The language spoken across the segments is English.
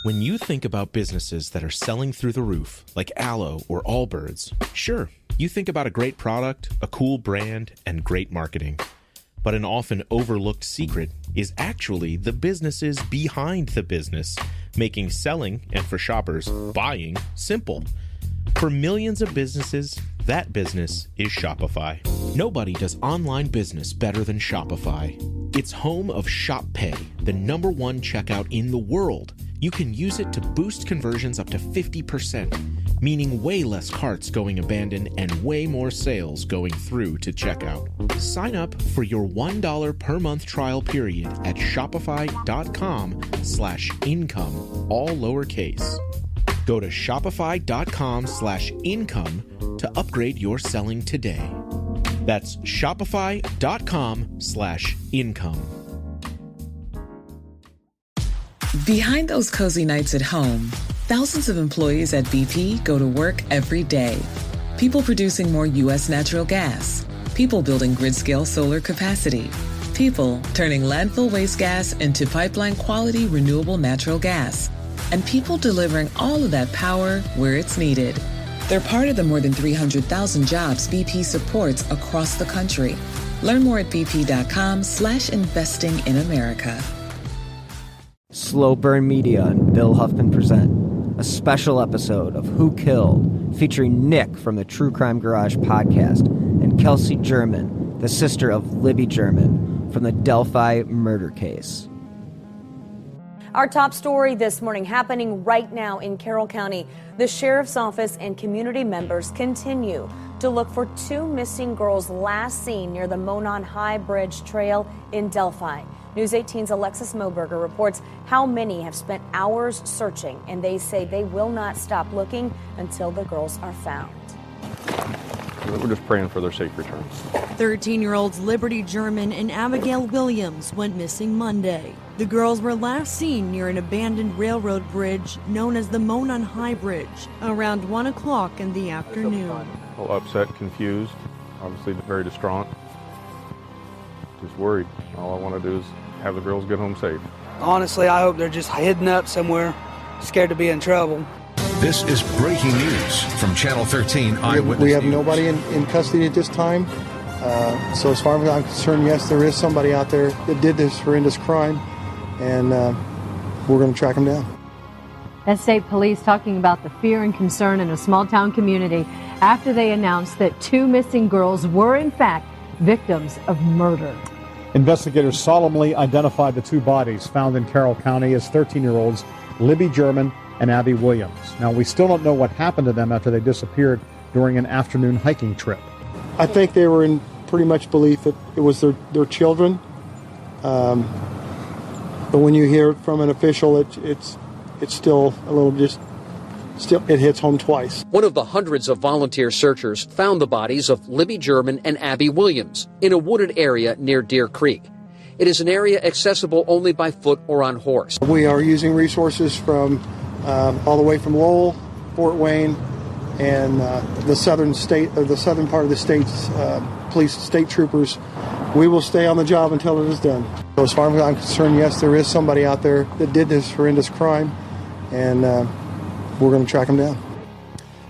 When you think about businesses that are selling through the roof, like Aloe or Allbirds, sure, you think about a great product, a cool brand, and great marketing. But an often overlooked secret is actually the businesses behind the business, making selling, and for shoppers, buying, simple. For millions of businesses, that business is Shopify. Nobody does online business better than Shopify. It's home of Shop Pay, the #1 checkout in the world. You can use it to boost conversions up to 50%, meaning way less carts going abandoned and way more sales going through to checkout. Sign up for your $1 per month trial period at shopify.com/income, all lowercase. Go to shopify.com/income to upgrade your selling today. That's shopify.com/income. Behind those cozy nights at home, thousands of employees at BP go to work every day. People producing more U.S. natural gas. People building grid-scale solar capacity. People turning landfill waste gas into pipeline-quality renewable natural gas. And people delivering all of that power where it's needed. They're part of the more than 300,000 jobs BP supports across the country. Learn more at bp.com/investing in America. Slow Burn Media and Bill Huffman present a special episode of Who Killed, featuring Nick from the True Crime Garage podcast and Kelsi German, the sister of Libby German, from the Delphi murder case. Our top story this morning happening right now in Carroll County. The sheriff's office and community members continue to look for 2 missing girls last seen near the Monon High Bridge trail in Delphi. News 18's Alexis Moberger reports how many have spent hours searching, and they say they will not stop looking until the girls are found. We're just praying for their safe return. 13-year-olds Libby German and Abigail Williams went missing Monday. The girls were last seen near an abandoned railroad bridge known as the Monon High Bridge around 1 o'clock in the afternoon. A little upset, confused, obviously very distraught. Just worried. All I want to do is have the girls get home safe. Honestly, I hope they're just hidden up somewhere, scared to be in trouble. This is breaking news from Channel 13 Eyewitness We have News. nobody in custody at this time. So as far as I'm concerned, yes, there is somebody out there that did this horrendous crime, and we're going to track them down. That's state police talking about the fear and concern in a small-town community after they announced that 2 missing girls were, in fact, victims of murder. Investigators solemnly identified the 2 bodies found in Carroll County as 13-year-olds Libby German and Abby Williams. Now, we still don't know what happened to them after they disappeared during an afternoon hiking trip. I think they were in pretty much belief that it was their children. But when you hear it from an official, it's still a little it hits home twice. One of the hundreds of volunteer searchers found the bodies of Libby German and Abby Williams in a wooded area near Deer Creek. It is an area accessible only by foot or on horse. We are using resources from all the way from Lowell, Fort Wayne, and the southern part of the state's police, state troopers. We will stay on the job until it is done. So as far as I'm concerned, yes, there is somebody out there that did this horrendous crime, and we're going to track them down.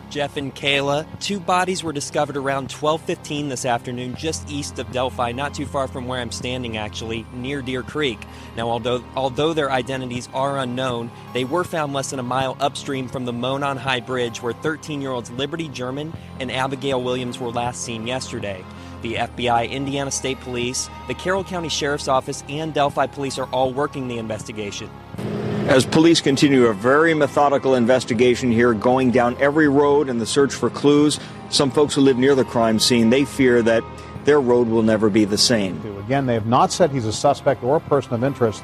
Jeff and Kayla, 2 bodies were discovered around 12:15 this afternoon just east of Delphi, not too far from where I'm standing actually, near Deer Creek. Now, although their identities are unknown, they were found less than a mile upstream from the Monon High Bridge where 13-year-olds Libby German and Abigail Williams were last seen yesterday. The FBI, Indiana State Police, the Carroll County Sheriff's Office, and Delphi Police are all working the investigation. As police continue a very methodical investigation here, going down every road in the search for clues, some folks who live near the crime scene, they fear that their road will never be the same. Again, they have not said he's a suspect or a person of interest.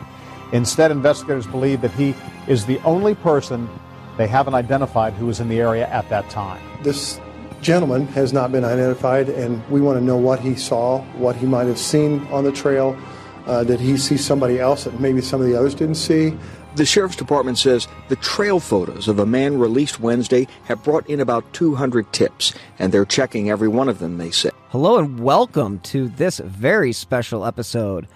Instead, investigators believe that he is the only person they haven't identified who was in the area at that time. This gentleman has not been identified, and we want to know what he saw, what he might have seen on the trail. Did he see somebody else that maybe some of the others didn't see? The Sheriff's Department says the trail photos of a man released Wednesday have brought in about 200 tips, and they're checking every one of them, they say. Hello and welcome to this very special episode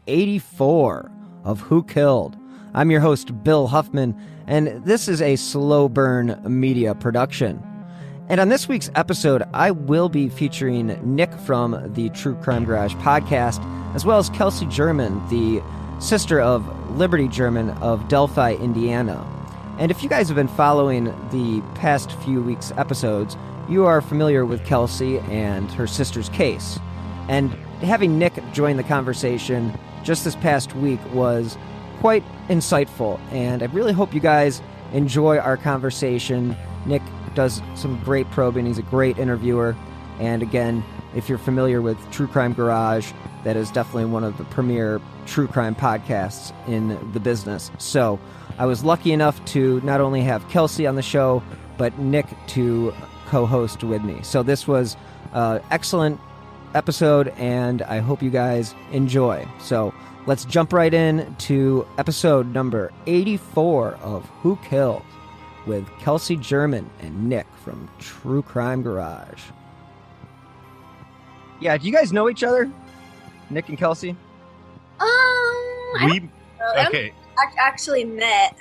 84 of Who Killed, I'm your host, Bill Huffman, and this is a Slow Burn Media production. And on this week's episode, I will be featuring Nick from the True Crime Garage podcast, as well as Kelsi German, the sister of Libby German of Delphi, Indiana. And if you guys have been following the past few weeks' episodes, you are familiar with Kelsi and her sister's case. And having Nick join the conversation just this past week was quite insightful, and I really hope you guys enjoy our conversation. Nick does some great probing. He's a great interviewer. And again, if you're familiar with True Crime Garage, that is definitely one of the premier true crime podcasts in the business. So I was lucky enough to not only have Kelsi on the show, but Nick to co-host with me. So this was an excellent episode, and I hope you guys enjoy. So let's jump right in to episode number 84 of Who Killed, with Kelsi German and Nick from True Crime Garage. Yeah, do you guys know each other? Nick and Kelsi? Okay. Actually met.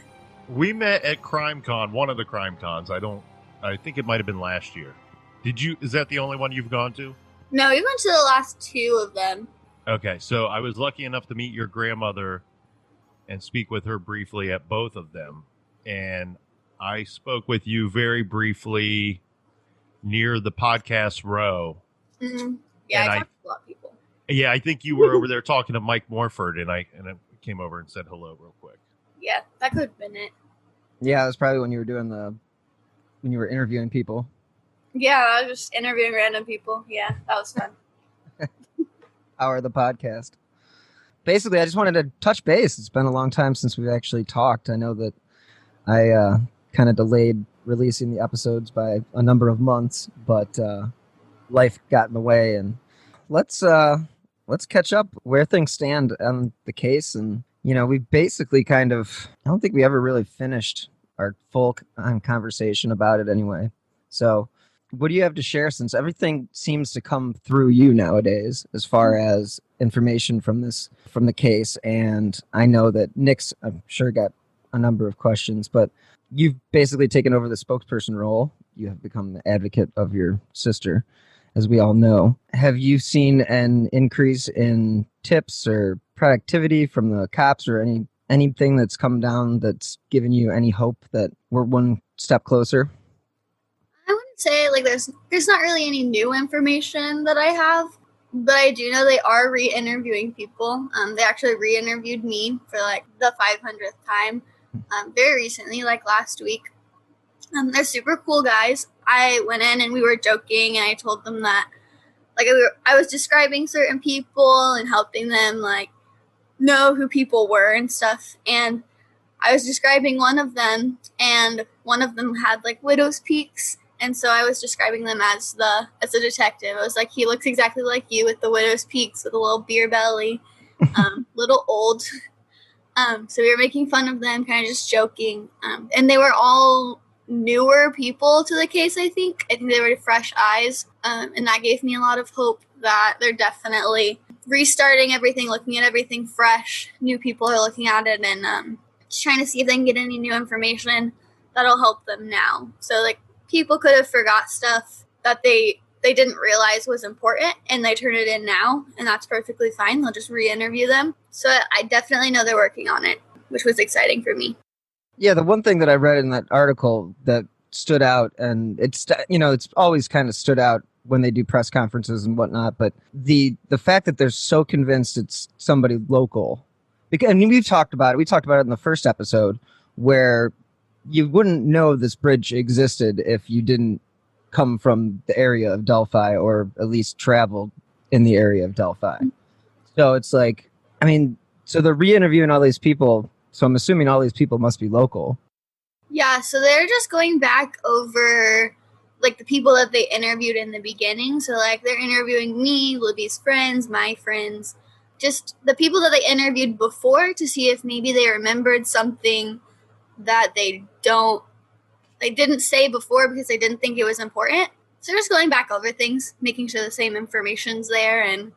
We met at CrimeCon, one of the CrimeCons. I think it might have been last year. Is that the only one you've gone to? No, we went to the last two of them. Okay, so I was lucky enough to meet your grandmother and speak with her briefly at both of them. And I spoke with you very briefly near the podcast row. Mm-hmm. Yeah, I talked to a lot of people. Yeah, I think you were over there talking to Mike Morford, and I came over and said hello real quick. Yeah, that could have been it. Yeah, it was probably when you were interviewing people. Yeah, I was just interviewing random people. Yeah, that was fun. Hour of the podcast. Basically, I just wanted to touch base. It's been a long time since we've actually talked. I know that I kind of delayed releasing the episodes by a number of months, but life got in the way. And let's catch up where things stand on the case. And we basically I don't think we ever really finished our full conversation about it anyway. So what do you have to share, since everything seems to come through you nowadays as far as information from the case? And I know that Nick's, I'm sure, got a number of questions, but you've basically taken over the spokesperson role. You have become the advocate of your sister, as we all know. Have you seen an increase in tips or productivity from the cops, or anything that's come down that's given you any hope that we're one step closer? I wouldn't say there's not really any new information that I have, but I do know they are re-interviewing people. They actually re-interviewed me for the 500th time very recently, last week. They're super cool guys. I went in and we were joking, and I told them that I was describing certain people and helping them know who people were and stuff. And I was describing one of them, and one of them had widow's peaks. And so I was describing them as a detective. I was like, he looks exactly like you with the widow's peaks, with a little beer belly, little old. So we were making fun of them, kind of just joking. And they were all newer people to the case, I think. I think they were fresh eyes. And that gave me a lot of hope that they're definitely restarting everything, looking at everything fresh. New people are looking at it and just trying to see if they can get any new information that'll help them now. So, people could have forgot stuff that they didn't realize was important, and they turn it in now, and that's perfectly fine. They'll just re-interview them. So I definitely know they're working on it, which was exciting for me. Yeah, the one thing that I read in that article that stood out, and it's always kind of stood out when they do press conferences and whatnot, but the fact that they're so convinced it's somebody local. Because, we've talked about it. We talked about it in the first episode, where you wouldn't know this bridge existed if you didn't come from the area of Delphi, or at least traveled in the area of Delphi. So it's so they're re-interviewing all these people. So I'm assuming all these people must be local. Yeah, so they're just going back over the people that they interviewed in the beginning. So they're interviewing me, Libby's friends, my friends, just the people that they interviewed before, to see if maybe they remembered something that they didn't say before because they didn't think it was important. So they're just going back over things, making sure the same information's there, and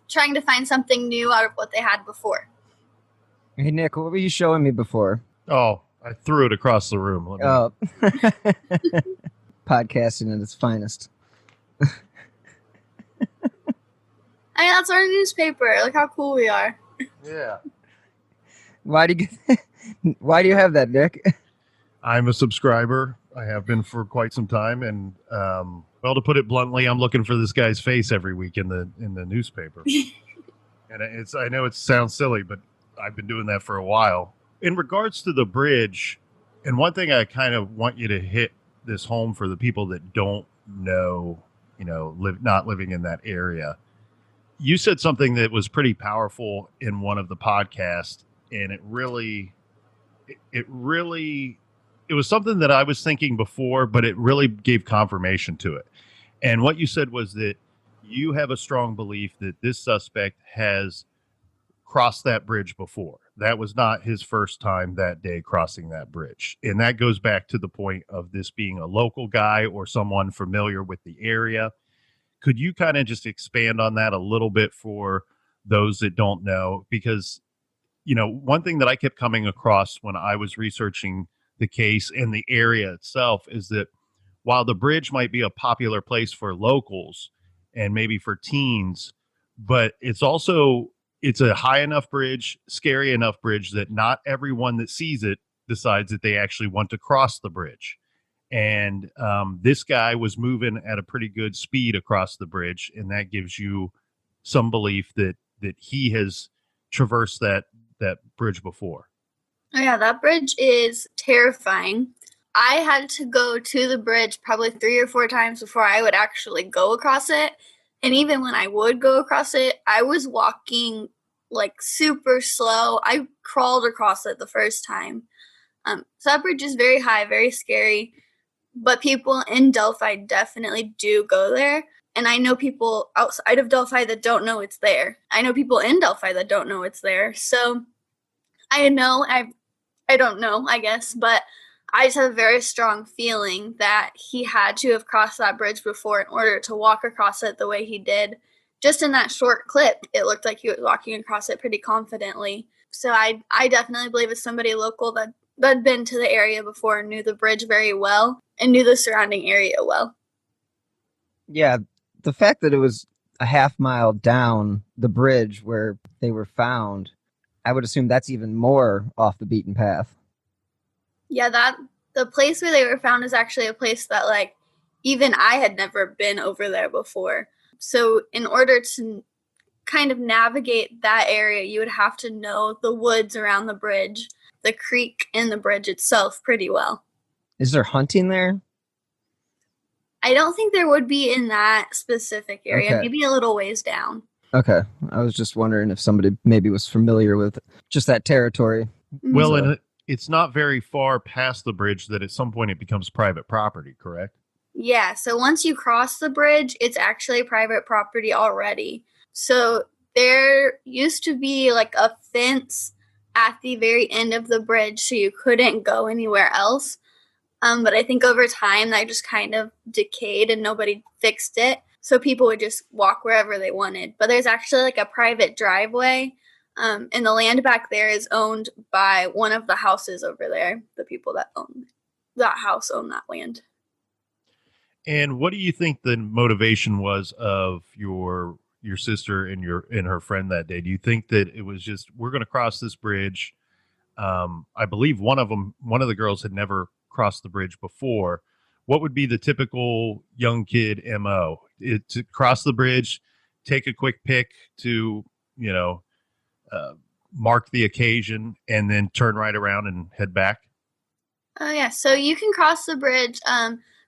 trying to find something new out of what they had before. Hey, Nick, what were you showing me before? Oh, I threw it across the room. Oh. Podcasting at its finest. I mean, that's our newspaper. Look how cool we are. Yeah. Why do you have that, Nick? I'm a subscriber. I have been for quite some time, and well, to put it bluntly, I'm looking for this guy's face every week in the newspaper. And I know it sounds silly, but I've been doing that for a while. In regards to the bridge, and one thing I kind of want you to hit this home for the people that don't know, not living in that area. You said something that was pretty powerful in one of the podcasts, and it was something that I was thinking before, but it really gave confirmation to it. And what you said was that you have a strong belief that this suspect has crossed that bridge before. That was not his first time that day crossing that bridge. And that goes back to the point of this being a local guy or someone familiar with the area. Could you kind of just expand on that a little bit for those that don't know? Because, one thing that I kept coming across when I was researching the case and the area itself is that while the bridge might be a popular place for locals and maybe for teens, but it's a high enough bridge, scary enough bridge that not everyone that sees it decides that they actually want to cross the bridge. And this guy was moving at a pretty good speed across the bridge, and that gives you some belief that he has traversed that bridge before. Oh yeah, that bridge is terrifying. I had to go to the bridge probably 3 or 4 times before I would actually go across it. And even when I would go across it, I was walking like super slow. I crawled across it the first time. So that bridge is very high, very scary. But people in Delphi definitely do go there. And I know people outside of Delphi that don't know it's there. I know people in Delphi that don't know it's there. So I don't know, I guess, but I just have a very strong feeling that he had to have crossed that bridge before in order to walk across it the way he did. Just in that short clip, it looked like he was walking across it pretty confidently. So I definitely believe it's somebody local that had been to the area before and knew the bridge very well and knew the surrounding area well. Yeah, the fact that it was a half mile down the bridge where they were found, I would assume that's even more off the beaten path. Yeah, the place where they were found is actually a place that, like, even I had never been over there before. So in order to kind of navigate that area, you would have to know the woods around the bridge, the creek, and the bridge itself pretty well. Is there hunting there? I don't think there would be in that specific area, Okay. Maybe a little ways down. Okay. I was just wondering if somebody maybe was familiar with just that territory. Well, So- and it's not very far past the bridge that at some point it becomes private property, correct? Yeah, so once you cross the bridge, it's actually private property already. So there used to be like a fence at the very end of the bridge, so you couldn't go anywhere else. But I think over time that just kind of decayed and nobody fixed it. So people would just walk wherever they wanted. But there's actually like a private driveway. And the land back there is owned by one of the houses over there. The people that own that house own that land. And what do you think the motivation was of your sister and her friend that day? Do you think that it was just, we're going to cross this bridge? I believe one of the girls had never crossed the bridge before. What would be the typical young kid MO? To cross the bridge, take a quick pic to, mark the occasion, and then turn right around and head back? Oh, yeah. So you can cross the bridge.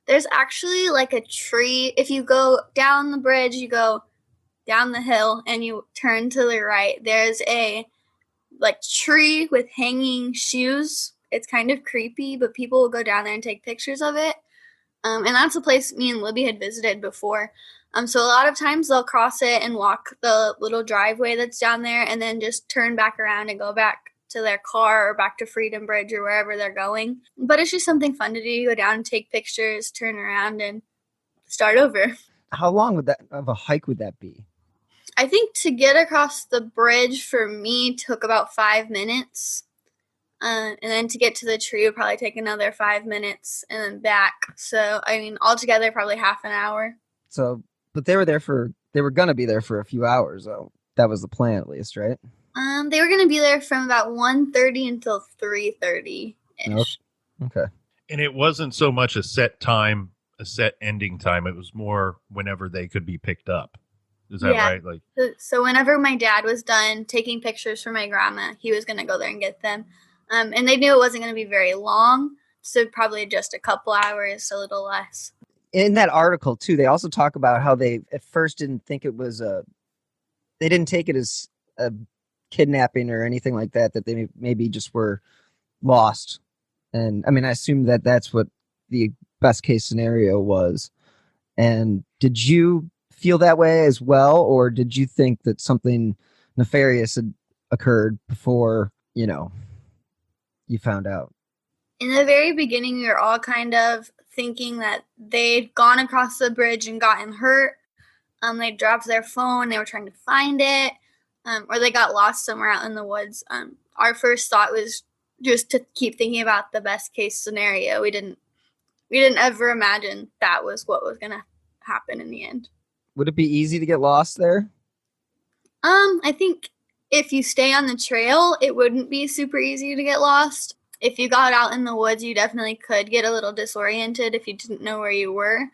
There's actually like a tree. If you go down the bridge, you go down the hill and you turn to the right. There's a like tree with hanging shoes. It's kind of creepy, but people will go down there and take pictures of it. And that's a place me and Libby had visited before. So a lot of times they'll cross it and walk the little driveway that's down there and then just turn back around and go back to their car or back to Freedom Bridge or wherever they're going. But it's just something fun to do. Go down and take pictures, turn around, and start over. How long of a hike would that be? I think to get across the bridge for me took about 5 minutes. And then to get to the tree would probably take another 5 minutes and then back. So, I mean, altogether, probably half an hour. So, but they were going to be there for a few hours, though. That was the plan, at least, right? They were going to be there from about 1:30 until 3:30-ish. Okay. And it wasn't so much a set time, a set ending time. It was more whenever they could be picked up. Is that right? Like, so whenever my dad was done taking pictures for my grandma, he was going to go there and get them. And they knew it wasn't going to be very long, so probably just a couple hours, a little less. In that article, too, they also talk about how they at first didn't think it was they didn't take it as a kidnapping or anything like that, that they maybe just were lost. And I mean, I assume that that's what the best case scenario was. And did you feel that way as well? Or did you think that something nefarious had occurred before, you found out? In the very beginning, we were all kind of thinking that they'd gone across the bridge and gotten hurt. They dropped their phone. They were trying to find it. Or they got lost somewhere out in the woods. Our first thought was just to keep thinking about the best case scenario. We didn't ever imagine that was what was going to happen in the end. Would it be easy to get lost there? I think if you stay on the trail, it wouldn't be super easy to get lost. If you got out in the woods, you definitely could get a little disoriented if you didn't know where you were.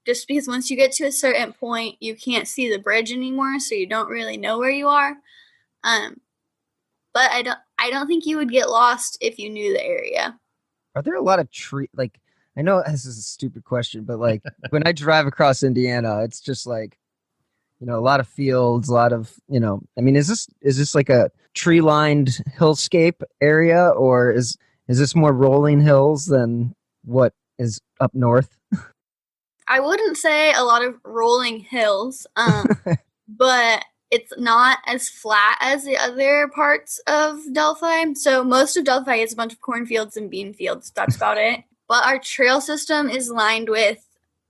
Just because once you get to a certain point, you can't see the bridge anymore, so you don't really know where you are. But I don't think you would get lost if you knew the area. Are there a lot of I know this is a stupid question, but like when I drive across Indiana, it's just like, a lot of fields, a lot of, I mean, is this like a tree lined hillscape area, or is this more rolling hills than what is up north? I wouldn't say a lot of rolling hills, but it's not as flat as the other parts of Delphi. So most of Delphi is a bunch of cornfields and bean fields. That's about it. But our trail system is lined with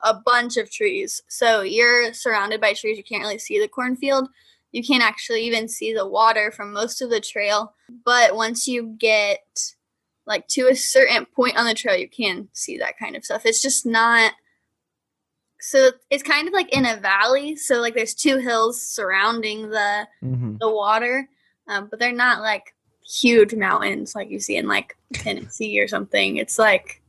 a bunch of trees. So you're surrounded by trees. You can't really see the cornfield. You can't actually even see the water from most of the trail. But once you get like to a certain point on the trail, you can see that kind of stuff. It's just not... So it's kind of like in a valley. So like there's two hills surrounding the water, but they're not like huge mountains like you see in like Tennessee or something. It's like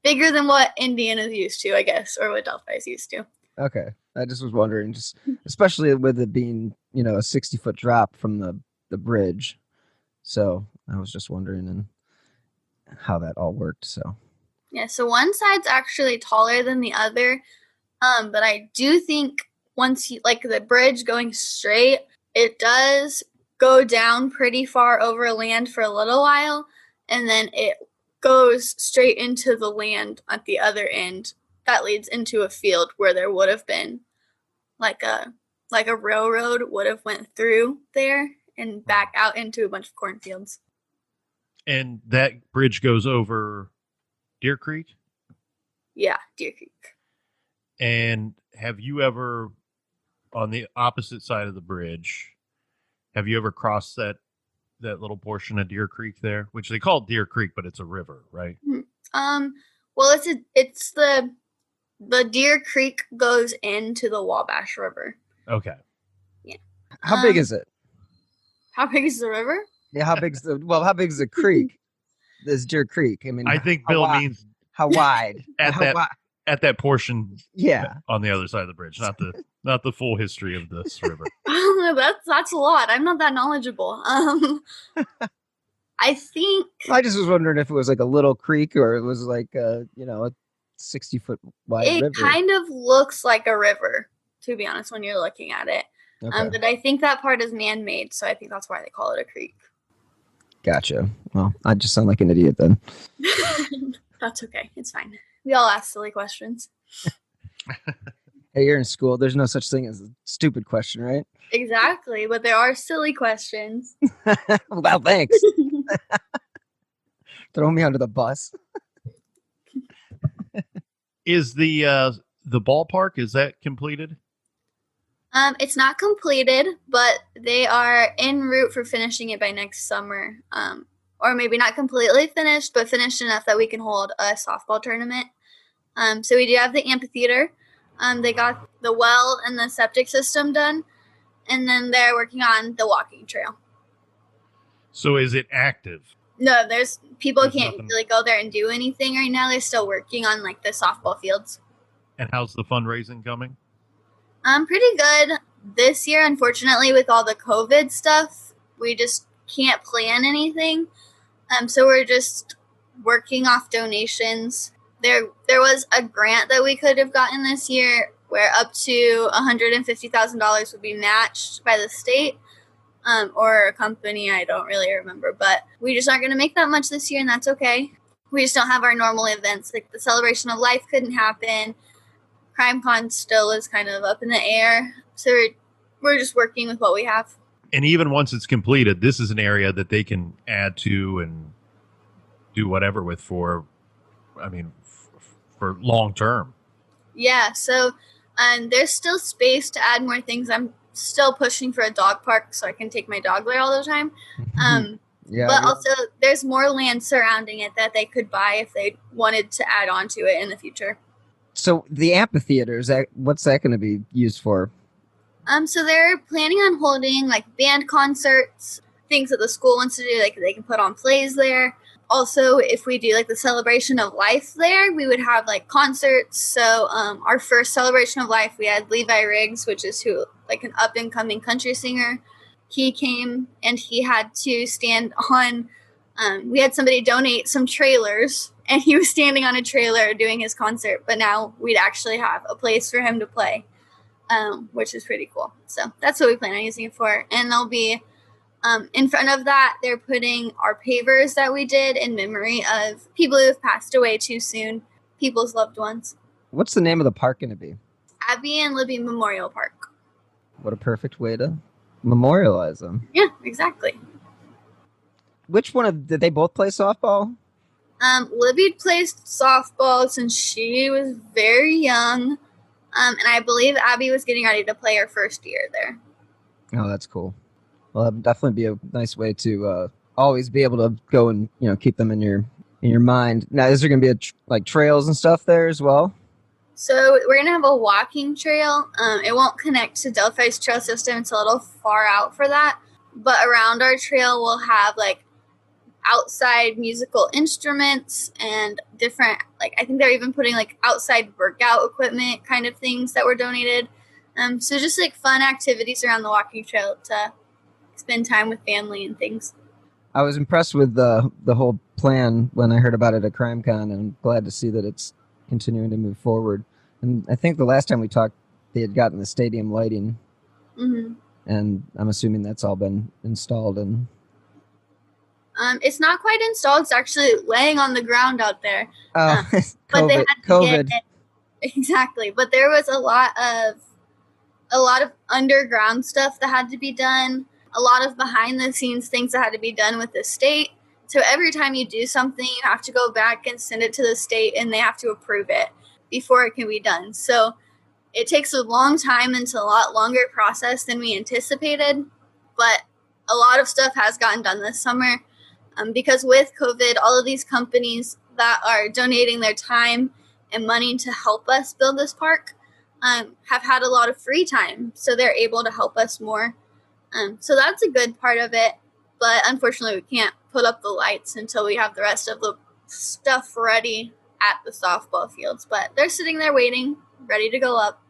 bigger than what Indiana's used to, I guess, or what Delphi's used to. Okay. I just was wondering, just especially with it being, a 60-foot drop from the bridge. So I was just wondering and how that all worked. So. Yeah, so one side's actually taller than the other, but I do think once you, like the bridge going straight, it does go down pretty far over land for a little while, and then it goes straight into the land at the other end. That leads into a field where there would have been like a railroad would have went through there and back out into a bunch of cornfields. And that bridge goes over Deer Creek? Yeah, Deer Creek. And have you ever, on the opposite side of the bridge, have you ever crossed that little portion of Deer Creek there? Which they call Deer Creek, but it's a river, right? Well, it's the Deer Creek goes into the Wabash River. Okay. Yeah. How big is it? How big is the river? Yeah, how big is the creek? This Deer Creek. I mean, I think Bill means how wide at that portion. Yeah, on the other side of the bridge, not the full history of this river. That's a lot. I'm not that knowledgeable. I think I just was wondering if it was like a little creek or it was like a 60-foot wide river. It kind of looks like a river, to be honest, when you're looking at it. Okay. But I think that part is man-made, so I think that's why they call it a creek. Gotcha. Well, I just sound like an idiot then. That's okay. It's fine. We all ask silly questions. Hey, you're in school. There's no such thing as a stupid question, right? Exactly, but there are silly questions. Well, thanks. Throw me under the bus. Is the ballpark, is that completed? It's not completed, but they are en route for finishing it by next summer. Or maybe not completely finished, but finished enough that we can hold a softball tournament. So we do have the amphitheater. They got the well and the septic system done, and then they're working on the walking trail. So is it active? No, there's can't nothing. really go there and do anything right now. They're still working on like the softball fields. And how's the fundraising coming? Pretty good. This year, unfortunately, with all the COVID stuff, we just can't plan anything. So we're just working off donations. There was a grant that we could have gotten this year where up to $150,000 would be matched by the state or a company. I don't really remember, but we just aren't going to make that much this year, and that's okay. We just don't have our normal events. Like the Celebration of Life couldn't happen. CrimeCon still is kind of up in the air. So we're just working with what we have. And even once it's completed, this is an area that they can add to and do whatever with for long term. Yeah, so there's still space to add more things. I'm still pushing for a dog park so I can take my dog there all the time. But also there's more land surrounding it that they could buy if they wanted to add on to it in the future. So the amphitheater, what's that going to be used for? So they're planning on holding like band concerts, things that the school wants to do, like they can put on plays there. Also, if we do like the Celebration of Life there, we would have like concerts. So our first Celebration of Life, we had Levi Riggs, which is like an up and coming country singer. He came and he had to stand on. We had somebody donate some trailers, and he was standing on a trailer doing his concert. But now we'd actually have a place for him to play, which is pretty cool. So that's what we plan on using it for. And there'll be in front of that, they're putting our pavers that we did in memory of people who have passed away too soon, people's loved ones. What's the name of the park going to be? Abby and Libby Memorial Park. What a perfect way to memorialize them. Yeah, exactly. Which one did they both play softball? Libby plays softball since she was very young. And I believe Abby was getting ready to play her first year there. Oh, that's cool. Well, that'd definitely be a nice way to always be able to go and keep them in your mind. Now, is there going to be like trails and stuff there as well? So we're going to have a walking trail. It won't connect to Delphi's trail system. It's a little far out for that. But around our trail, we'll have like outside musical instruments and different, like I think they're even putting like outside workout equipment kind of things that were donated. So just like fun activities around the walking trail to spend time with family and things. I was impressed with the whole plan when I heard about it at CrimeCon, and I'm glad to see that it's continuing to move forward. And I think the last time we talked, they had gotten the stadium lighting, and I'm assuming that's all been installed. And it's not quite installed. It's actually laying on the ground out there. Oh, but they had to COVID. Exactly. But there was a lot of underground stuff that had to be done. A lot of behind the scenes things that had to be done with the state. So every time you do something, you have to go back and send it to the state, and they have to approve it before it can be done. So it takes a long time and it's a lot longer process than we anticipated. But a lot of stuff has gotten done this summer because with COVID, all of these companies that are donating their time and money to help us build this park have had a lot of free time. So they're able to help us more. So that's a good part of it, but unfortunately we can't put up the lights until we have the rest of the stuff ready at the softball fields, but they're sitting there waiting, ready to go up.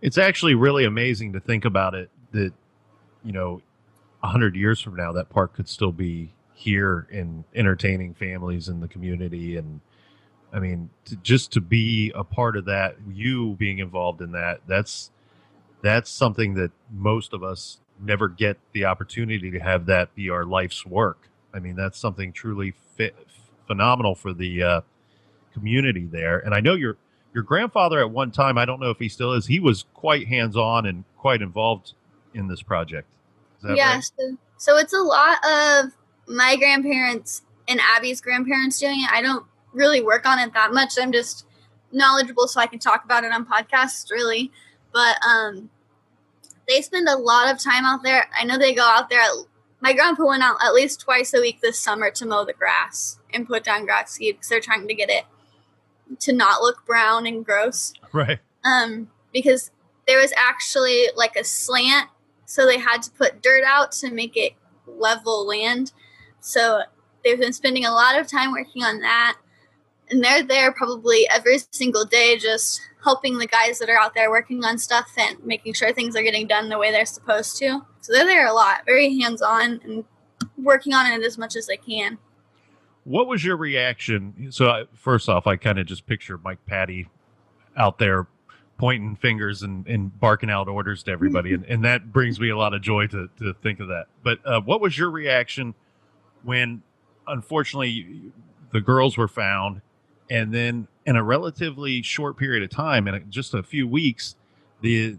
It's actually really amazing to think about it that, 100 years from now, that park could still be here and entertaining families in the community. And I mean, just to be a part of that, you being involved in that's something that most of us never get the opportunity to have that be our life's work. I mean, that's something truly phenomenal for the community there. And I know your grandfather at one time, I don't know if he still is, he was quite hands-on and quite involved in this project. Is that right? So it's a lot of my grandparents and Abby's grandparents doing it. I don't really work on it that much. I'm just knowledgeable so I can talk about it on podcasts, really. But They spend a lot of time out there. I know they go out there. My grandpa went out at least twice a week this summer to mow the grass and put down grass seed because they're trying to get it to not look brown and gross. Right. Because there was actually like a slant, so they had to put dirt out to make it level land. So they've been spending a lot of time working on that. And they're there probably every single day just helping the guys that are out there working on stuff and making sure things are getting done the way they're supposed to. So they're there a lot, very hands-on and working on it as much as they can. What was your reaction? So first off, I kind of just picture Mike Patty out there pointing fingers and barking out orders to everybody. And that brings me a lot of joy to think of that. But what was your reaction when, unfortunately, the girls were found, and then in a relatively short period of time, in just a few weeks, the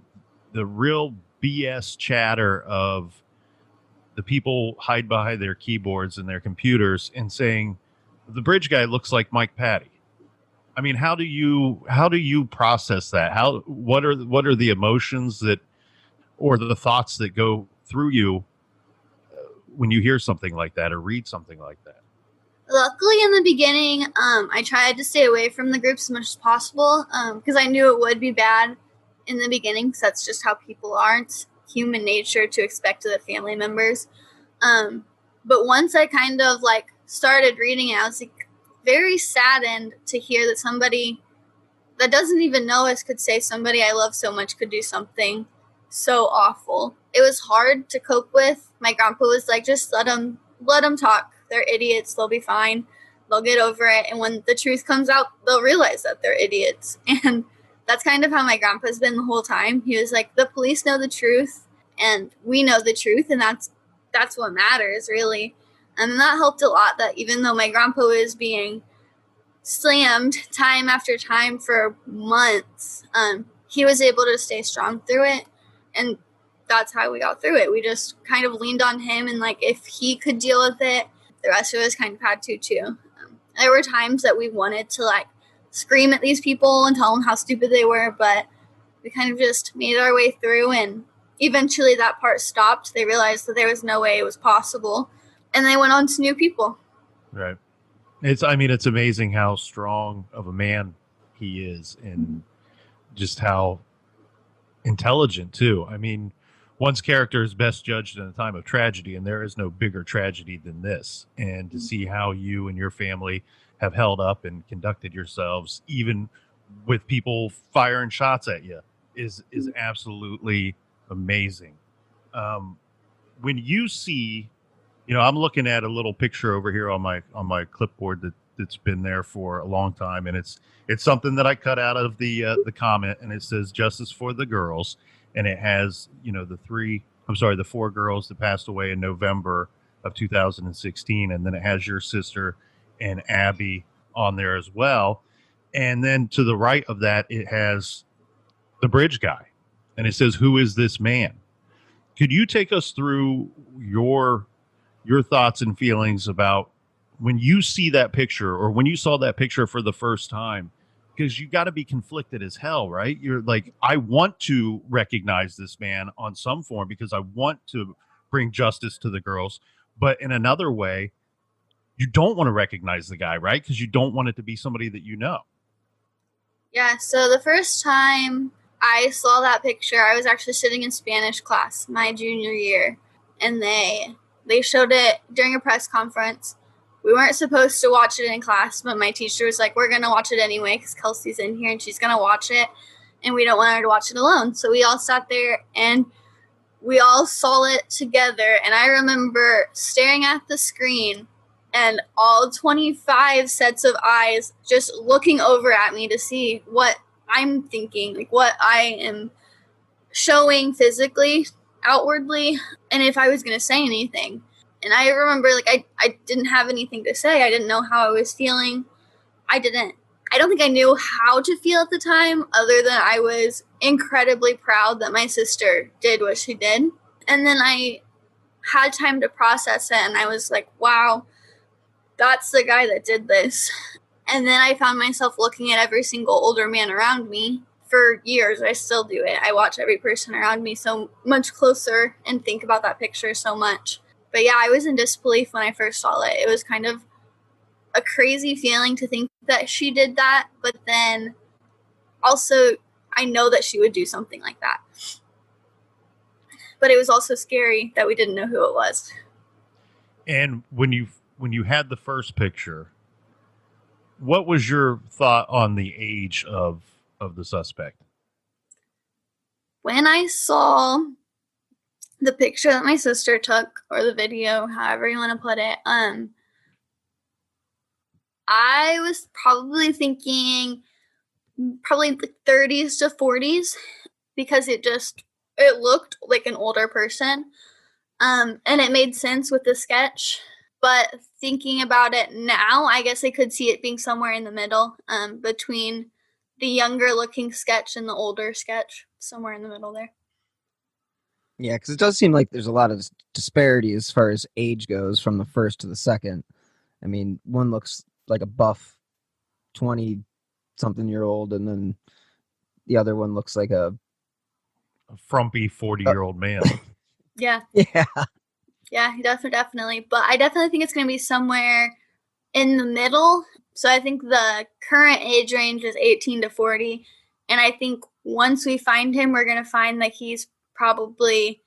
real BS chatter of the people hide behind their keyboards and their computers and saying the bridge guy looks like Mike Patty? I mean, how do you process that? What are the emotions that, or the thoughts that go through you when you hear something like that or read something like that? Luckily, in the beginning, I tried to stay away from the groups as much as possible because I knew it would be bad in the beginning because that's just how people are. It's human nature to expect of the family members. But once I kind of like started reading it, I was like very saddened to hear that somebody that doesn't even know us could say somebody I love so much could do something so awful. It was hard to cope with. My grandpa was like, just let them talk. They're idiots. They'll be fine. They'll get over it. And when the truth comes out, they'll realize that they're idiots. And that's kind of how my grandpa's been the whole time. He was like, the police know the truth and we know the truth. And that's what matters, really. And that helped a lot, that even though my grandpa was being slammed time after time for months, he was able to stay strong through it. And that's how we got through it. We just kind of leaned on him, and like if he could deal with it, the rest of us kind of had to too. There were times that we wanted to like scream at these people and tell them how stupid they were, but we kind of just made our way through, and eventually that part stopped. They realized that there was no way it was possible, and they went on to new people. Right. It's amazing how strong of a man he is, and just how intelligent too. I mean, one's character is best judged in a time of tragedy, and there is no bigger tragedy than this. And to see how you and your family have held up and conducted yourselves, even with people firing shots at you, is absolutely amazing. When you see, I'm looking at a little picture over here on my clipboard that's been there for a long time, and it's something that I cut out of the comment, and it says "Justice for the Girls," and it has the 4 girls that passed away in November of 2016, and then it has your sister and Abby on there as well, and then to the right of that it has the bridge guy, and it says, "Who is this man?" Could you take us through your thoughts and feelings about when you see that picture, or when you saw that picture for the first time? Because you got to be conflicted as hell, right? You're like, I want to recognize this man on some form because I want to bring justice to the girls. But in another way, you don't want to recognize the guy, right? Because you don't want it to be somebody that you know. Yeah, so the first time I saw that picture, I was actually sitting in Spanish class my junior year, and they showed it during a press conference. We weren't supposed to watch it in class, but my teacher was like, we're going to watch it anyway because Kelsi's in here and she's going to watch it, and we don't want her to watch it alone. So we all sat there and we all saw it together. And I remember staring at the screen and all 25 sets of eyes just looking over at me to see what I'm thinking, like what I am showing physically, outwardly, and if I was going to say anything. And I remember, like, I didn't have anything to say. I didn't know how I was feeling. I don't think I knew how to feel at the time, other than I was incredibly proud that my sister did what she did. And then I had time to process it, and I was like, wow, that's the guy that did this. And then I found myself looking at every single older man around me for years. I still do it. I watch every person around me so much closer and think about that picture so much. But yeah, I was in disbelief when I first saw it. It was kind of a crazy feeling to think that she did that, but then also I know that she would do something like that. But it was also scary that we didn't know who it was. And when you had the first picture, what was your thought on the age of the suspect? When I saw the picture that my sister took, or the video, however you want to put it, I was probably thinking probably like 30s to 40s, because it looked like an older person. And it made sense with the sketch. But thinking about it now, I guess I could see it being somewhere in the middle, between the younger looking sketch and the older sketch, somewhere in the middle there. Yeah, because it does seem like there's a lot of disparity as far as age goes from the first to the second. I mean, one looks like a buff 20-something-year-old, and then the other one looks like a frumpy 40-year-old man. Yeah. Yeah. Yeah, definitely. But I definitely think it's going to be somewhere in the middle. So I think the current age range is 18 to 40. And I think once we find him, we're going to find that he's probably,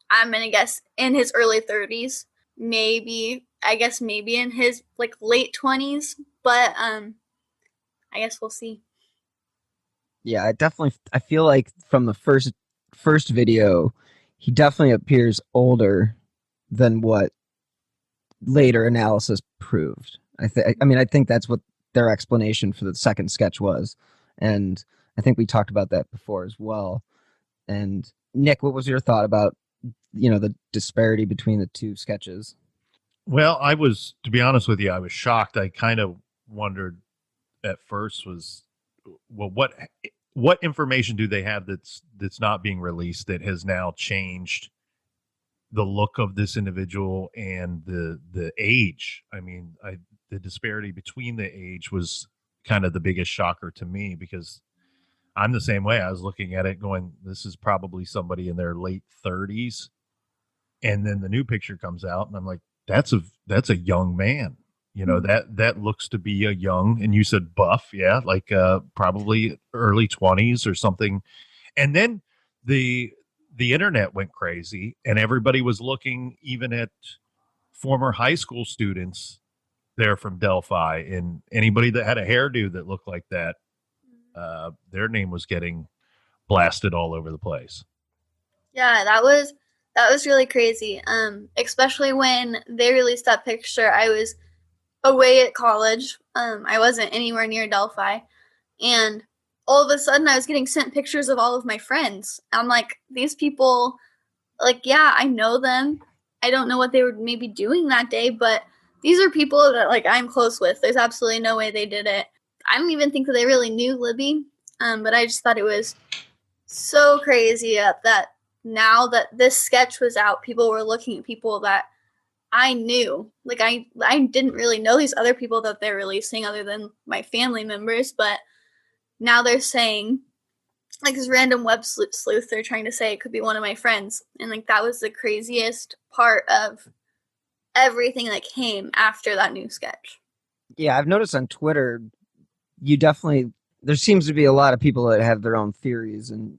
I'm going to guess, in his early 30s. Maybe in his like late 20s. But I guess we'll see. Yeah, I feel like from the first video, he definitely appears older than what later analysis proved. I think that's what their explanation for the second sketch was. And I think we talked about that before as well. And Nick, what was your thought about, the disparity between the two sketches? Well, to be honest with you, I was shocked. I kind of wondered at first what information do they have that's not being released that has now changed the look of this individual and the age? I mean, the disparity between the age was kind of the biggest shocker to me, because I'm the same way. I was looking at it going, this is probably somebody in their late 30s. And then the new picture comes out and I'm like, that's a young man. That looks to be a young, and you said buff. Yeah. Like, probably early 20s or something. And then the internet went crazy and everybody was looking even at former high school students there from Delphi, and anybody that had a hairdo that looked like that, their name was getting blasted all over the place. Yeah, that was really crazy. Especially when they released that picture, I was away at college. I wasn't anywhere near Delphi, and all of a sudden I was getting sent pictures of all of my friends. I'm like, these people, like, yeah, I know them. I don't know what they were maybe doing that day, but these are people that, like, I'm close with. There's absolutely no way they did it. I don't even think that they really knew Libby, but I just thought it was so crazy that now that this sketch was out, people were looking at people that I knew. Like, I didn't really know these other people that they're releasing other than my family members, but now they're saying, like, this random web sleuth, they're trying to say it could be one of my friends. And, like, that was the craziest part of everything that came after that new sketch. Yeah, I've noticed on Twitter, there seems to be a lot of people that have their own theories, and,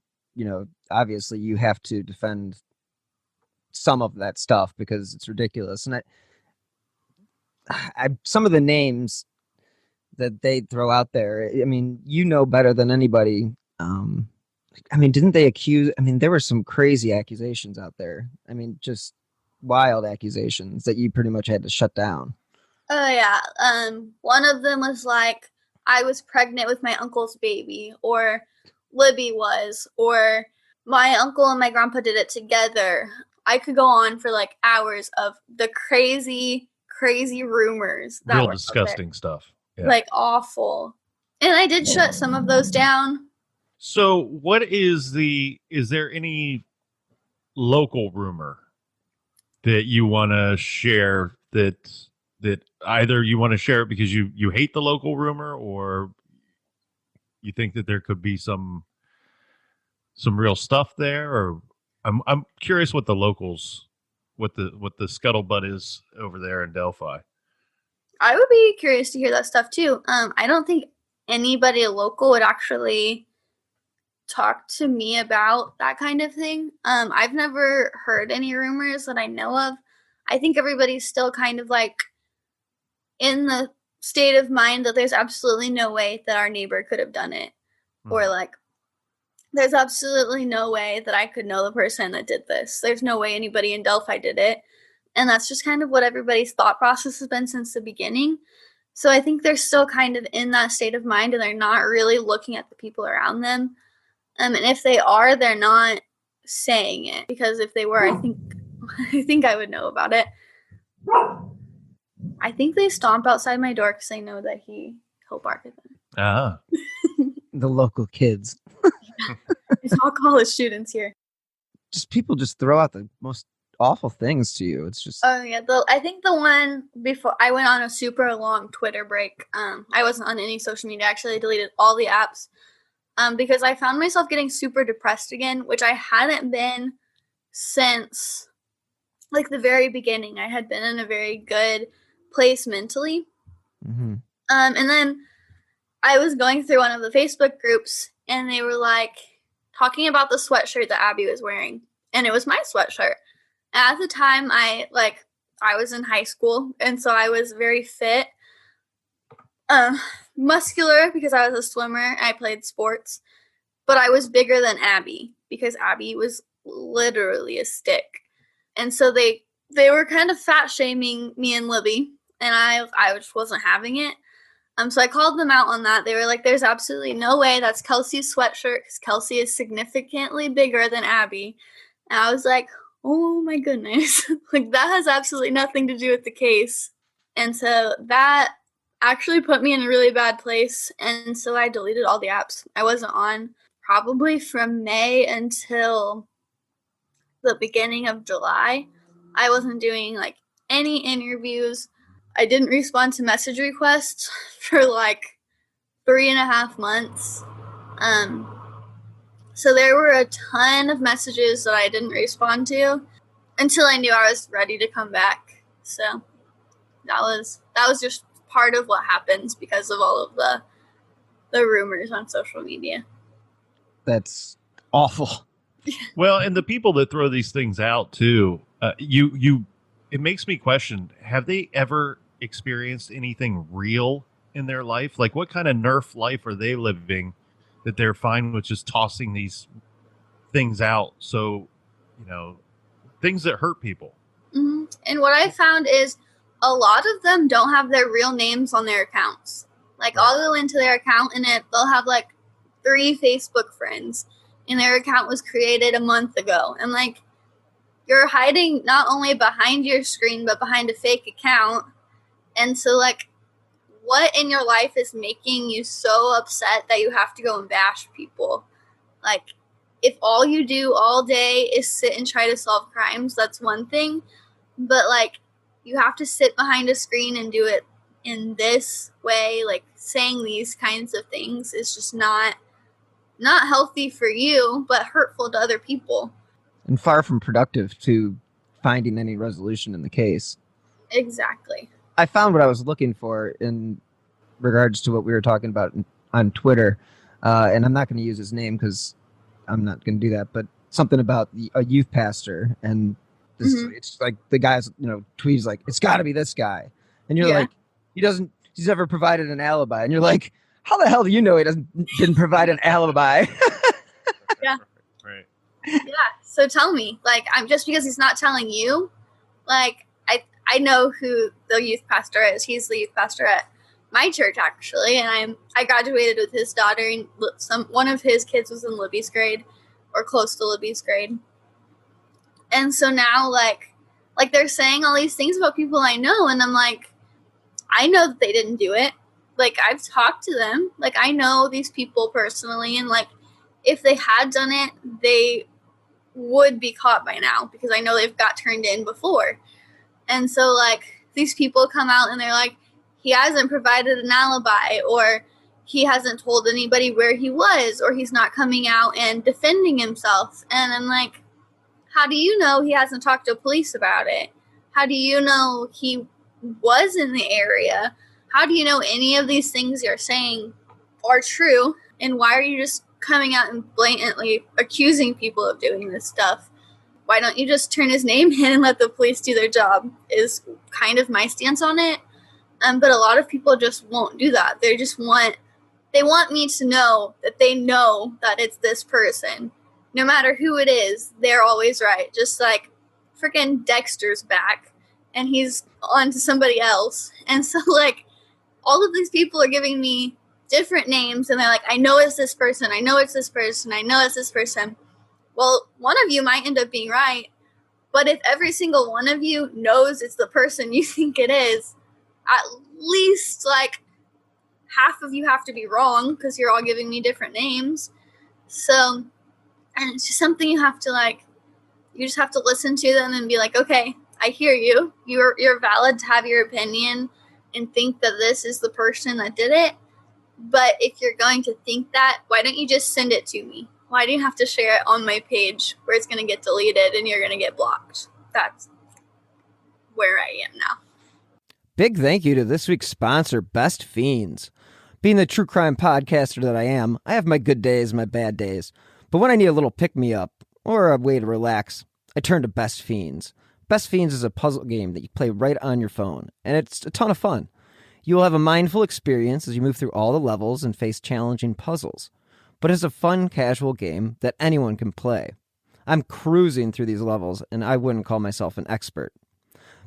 obviously you have to defend some of that stuff because it's ridiculous. And some of the names that they throw out there, I mean, better than anybody. Didn't they accuse? There were some crazy accusations out there. Just wild accusations that you pretty much had to shut down. Oh, yeah. One of them was like, I was pregnant with my uncle's baby, or Libby was, or my uncle and my grandpa did it together. I could go on for like hours of the crazy rumors. That real disgusting stuff. Yeah. Like, awful. And I did shut some of those down. So is there any local rumor that you want to share that either you want to share it because you hate the local rumor, or You think that there could be some real stuff there, or I'm curious what the locals, what the scuttlebutt is over there in Delphi. I would be curious to hear that stuff too. I don't think anybody local would actually talk to me about that kind of thing. I've never heard any rumors that I know of. I think everybody's still kind of like in the state of mind that there's absolutely no way that our neighbor could have done it. Or like, there's absolutely no way that I could know the person that did this. There's no way anybody in Delphi did it. And that's just kind of what everybody's thought process has been since the beginning. So I think they're still kind of in that state of mind, and they're not really looking at the people around them. And if they are, they're not saying it, because if they were, I think I would know about it. I think they stomp outside my door because they know that he'll bark at them. Ah. The local kids. It's all college students here. Just people just throw out the most awful things to you. It's just. Oh yeah, I think the one before I went on a super long Twitter break. I wasn't on any social media. Actually, I deleted all the apps. Because I found myself getting super depressed again, which I hadn't been since like the very beginning. I had been in a very good place mentally. Mm-hmm. And then I was going through one of the Facebook groups, and they were like talking about the sweatshirt that Abby was wearing, and it was my sweatshirt. And at the time, I was in high school, and so I was very fit. Muscular because I was a swimmer and I played sports, but I was bigger than Abby because Abby was literally a stick. And so they were kind of fat shaming me and Libby, and I just wasn't having it. So I called them out on that. They were like, there's absolutely no way that's Kelsi's sweatshirt because Kelsi is significantly bigger than Abby. And I was like, oh my goodness. Like, that has absolutely nothing to do with the case. And so that actually put me in a really bad place. And so I deleted all the apps. I wasn't on probably from May until the beginning of July. I wasn't doing like any interviews. I didn't respond to message requests for like 3.5 months. So there were a ton of messages that I didn't respond to until I knew I was ready to come back. So that was just part of what happens because of all of the rumors on social media. That's awful. Well, and the people that throw these things out too, it makes me question, have they ever experienced anything real in their life? Like, what kind of Nerf life are they living that they're fine with just tossing these things out? So, things that hurt people. Mm-hmm. And what I found is a lot of them don't have their real names on their accounts. Like, I'll go into their account and they'll have like 3 Facebook friends, and their account was created a month ago. And like, you're hiding not only behind your screen, but behind a fake account. And so like, what in your life is making you so upset that you have to go and bash people? Like, if all you do all day is sit and try to solve crimes, that's one thing. But like, you have to sit behind a screen and do it in this way, like saying these kinds of things is just not healthy for you, but hurtful to other people. And far from productive to finding any resolution in the case. Exactly. I found what I was looking for in regards to what we were talking about on Twitter. And I'm not going to use his name because I'm not going to do that, but something about a youth pastor. And this, it's like the guy's, tweets like, it's got to be this guy. And you're like, he's never provided an alibi. And you're like, how the hell do you know he didn't provide an alibi? Yeah. Right. Yeah. So tell me, like, I'm just because he's not telling you, like, I know who the youth pastor is. He's the youth pastor at my church, actually, and I graduated with his daughter, and one of his kids was in Libby's grade, or close to Libby's grade. And so now, like they're saying all these things about people I know, and I'm like, I know that they didn't do it. Like, I've talked to them. Like, I know these people personally, and like, if they had done it, they would be caught by now because I know they've got turned in before. And so, like, these people come out and they're like, he hasn't provided an alibi, or he hasn't told anybody where he was, or he's not coming out and defending himself. And I'm like, how do you know he hasn't talked to police about it? How do you know he was in the area? How do you know any of these things you're saying are true? And why are you just coming out and blatantly accusing people of doing this stuff? Why don't you just turn his name in and let the police do their job, is kind of my stance on it. But a lot of people just won't do that. They want me to know that they know that it's this person. No matter who it is, they're always right. Just like freaking Dexter's back and he's on to somebody else. And so, like, all of these people are giving me different names, and they're like, I know it's this person, I know it's this person, I know it's this person. Well, one of you might end up being right, but if every single one of you knows it's the person you think it is, at least, like, half of you have to be wrong, because you're all giving me different names. So, and it's just something you have to, like, you just have to listen to them and be like, okay, I hear you. You're valid to have your opinion and think that this is the person that did it. But if you're going to think that, why don't you just send it to me? Why do you have to share it on my page where it's going to get deleted and you're going to get blocked? That's where I am now. Big thank you to this week's sponsor, Best Fiends. Being the true crime podcaster that I am, I have my good days and my bad days. But when I need a little pick-me-up or a way to relax, I turn to Best Fiends. Best Fiends is a puzzle game that you play right on your phone, and it's a ton of fun. You will have a mindful experience as you move through all the levels and face challenging puzzles. But it's a fun, casual game that anyone can play. I'm cruising through these levels, and I wouldn't call myself an expert.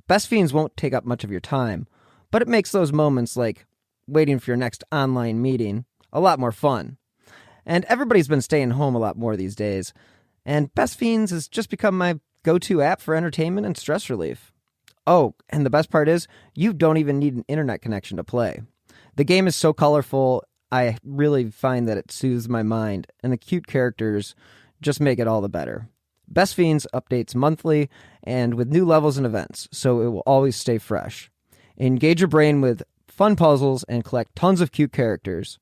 Best Fiends won't take up much of your time, but it makes those moments like waiting for your next online meeting a lot more fun. And everybody's been staying home a lot more these days, and Best Fiends has just become my go-to app for entertainment and stress relief. Oh, and the best part is, you don't even need an internet connection to play. The game is so colorful, I really find that it soothes my mind, and the cute characters just make it all the better. Best Fiends updates monthly and with new levels and events, so it will always stay fresh. Engage your brain with fun puzzles and collect tons of cute characters.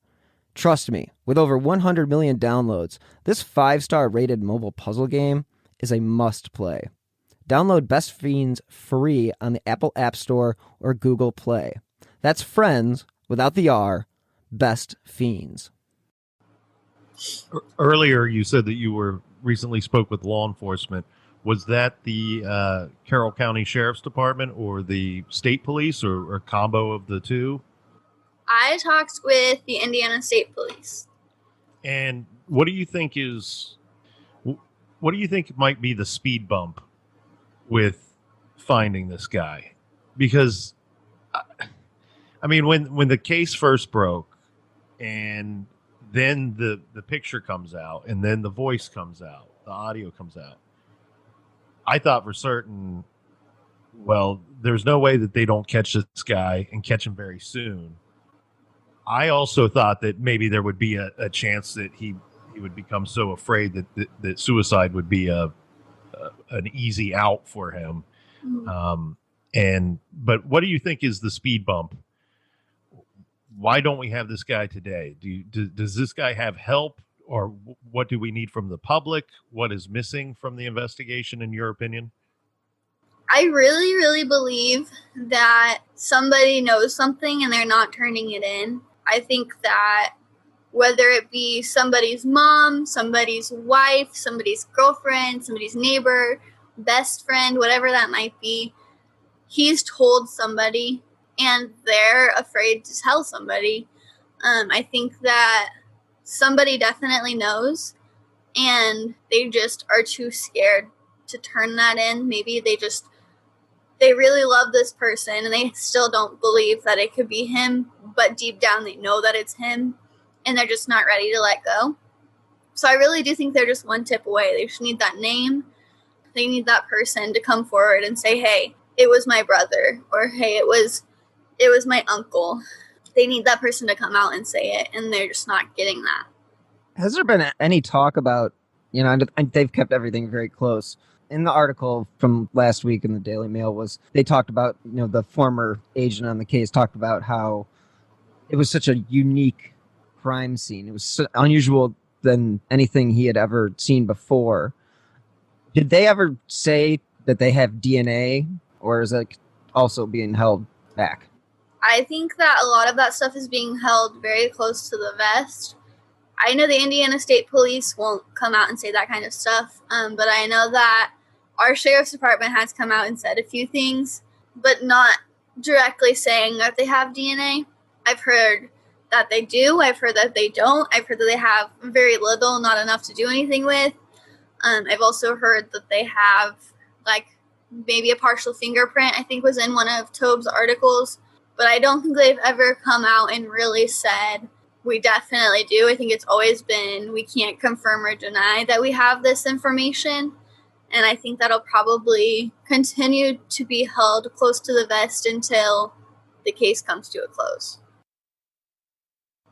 Trust me, with over 100 million downloads, this 5-star rated mobile puzzle game is a must-play. Download Best Fiends free on the Apple App Store or Google Play. That's Friends, without the R, Best Fiends. Earlier, you said that you recently spoke with law enforcement. Was that the Carroll County Sheriff's Department or the state police, or a combo of the two? I talked with the Indiana State Police. And what do you think might be the speed bump with finding this guy? Because, I mean, when the case first broke, and then the picture comes out, and then the voice comes out, the audio comes out, I thought for certain, well, there's no way that they don't catch this guy and catch him very soon. I also thought that maybe there would be a chance that he would become so afraid that suicide would be an easy out for him. But what do you think is the speed bump? Why don't we have this guy today? Does this guy have help, or what do we need from the public? What is missing from the investigation, in your opinion? I really, really believe that somebody knows something and they're not turning it in. I think that whether it be somebody's mom, somebody's wife, somebody's girlfriend, somebody's neighbor, best friend, whatever that might be, he's told somebody and they're afraid to tell somebody. I think that somebody definitely knows and they just are too scared to turn that in. Maybe they really love this person and they still don't believe that it could be him, but deep down they know that it's him and they're just not ready to let go. So I really do think they're just one tip away. They just need that name. They need that person to come forward and say, hey, it was my brother, or hey, it was my uncle. They need that person to come out and say it, and they're just not getting that. Has there been any talk about, they've kept everything very close. In the article from last week in the Daily Mail they talked about, the former agent on the case talked about how it was such a unique crime scene. It was so unusual than anything he had ever seen before. Did they ever say that they have DNA, or is it also being held back? I think that a lot of that stuff is being held very close to the vest. I know the Indiana State Police won't come out and say that kind of stuff, but I know that our sheriff's department has come out and said a few things, but not directly saying that they have DNA. I've heard that they do. I've heard that they don't. I've heard that they have very little, not enough to do anything with. I've also heard that they have, like, maybe a partial fingerprint, I think was in one of Tobe's articles. But I don't think they've ever come out and really said, we definitely do. I think it's always been, we can't confirm or deny that we have this information. And I think that'll probably continue to be held close to the vest until the case comes to a close.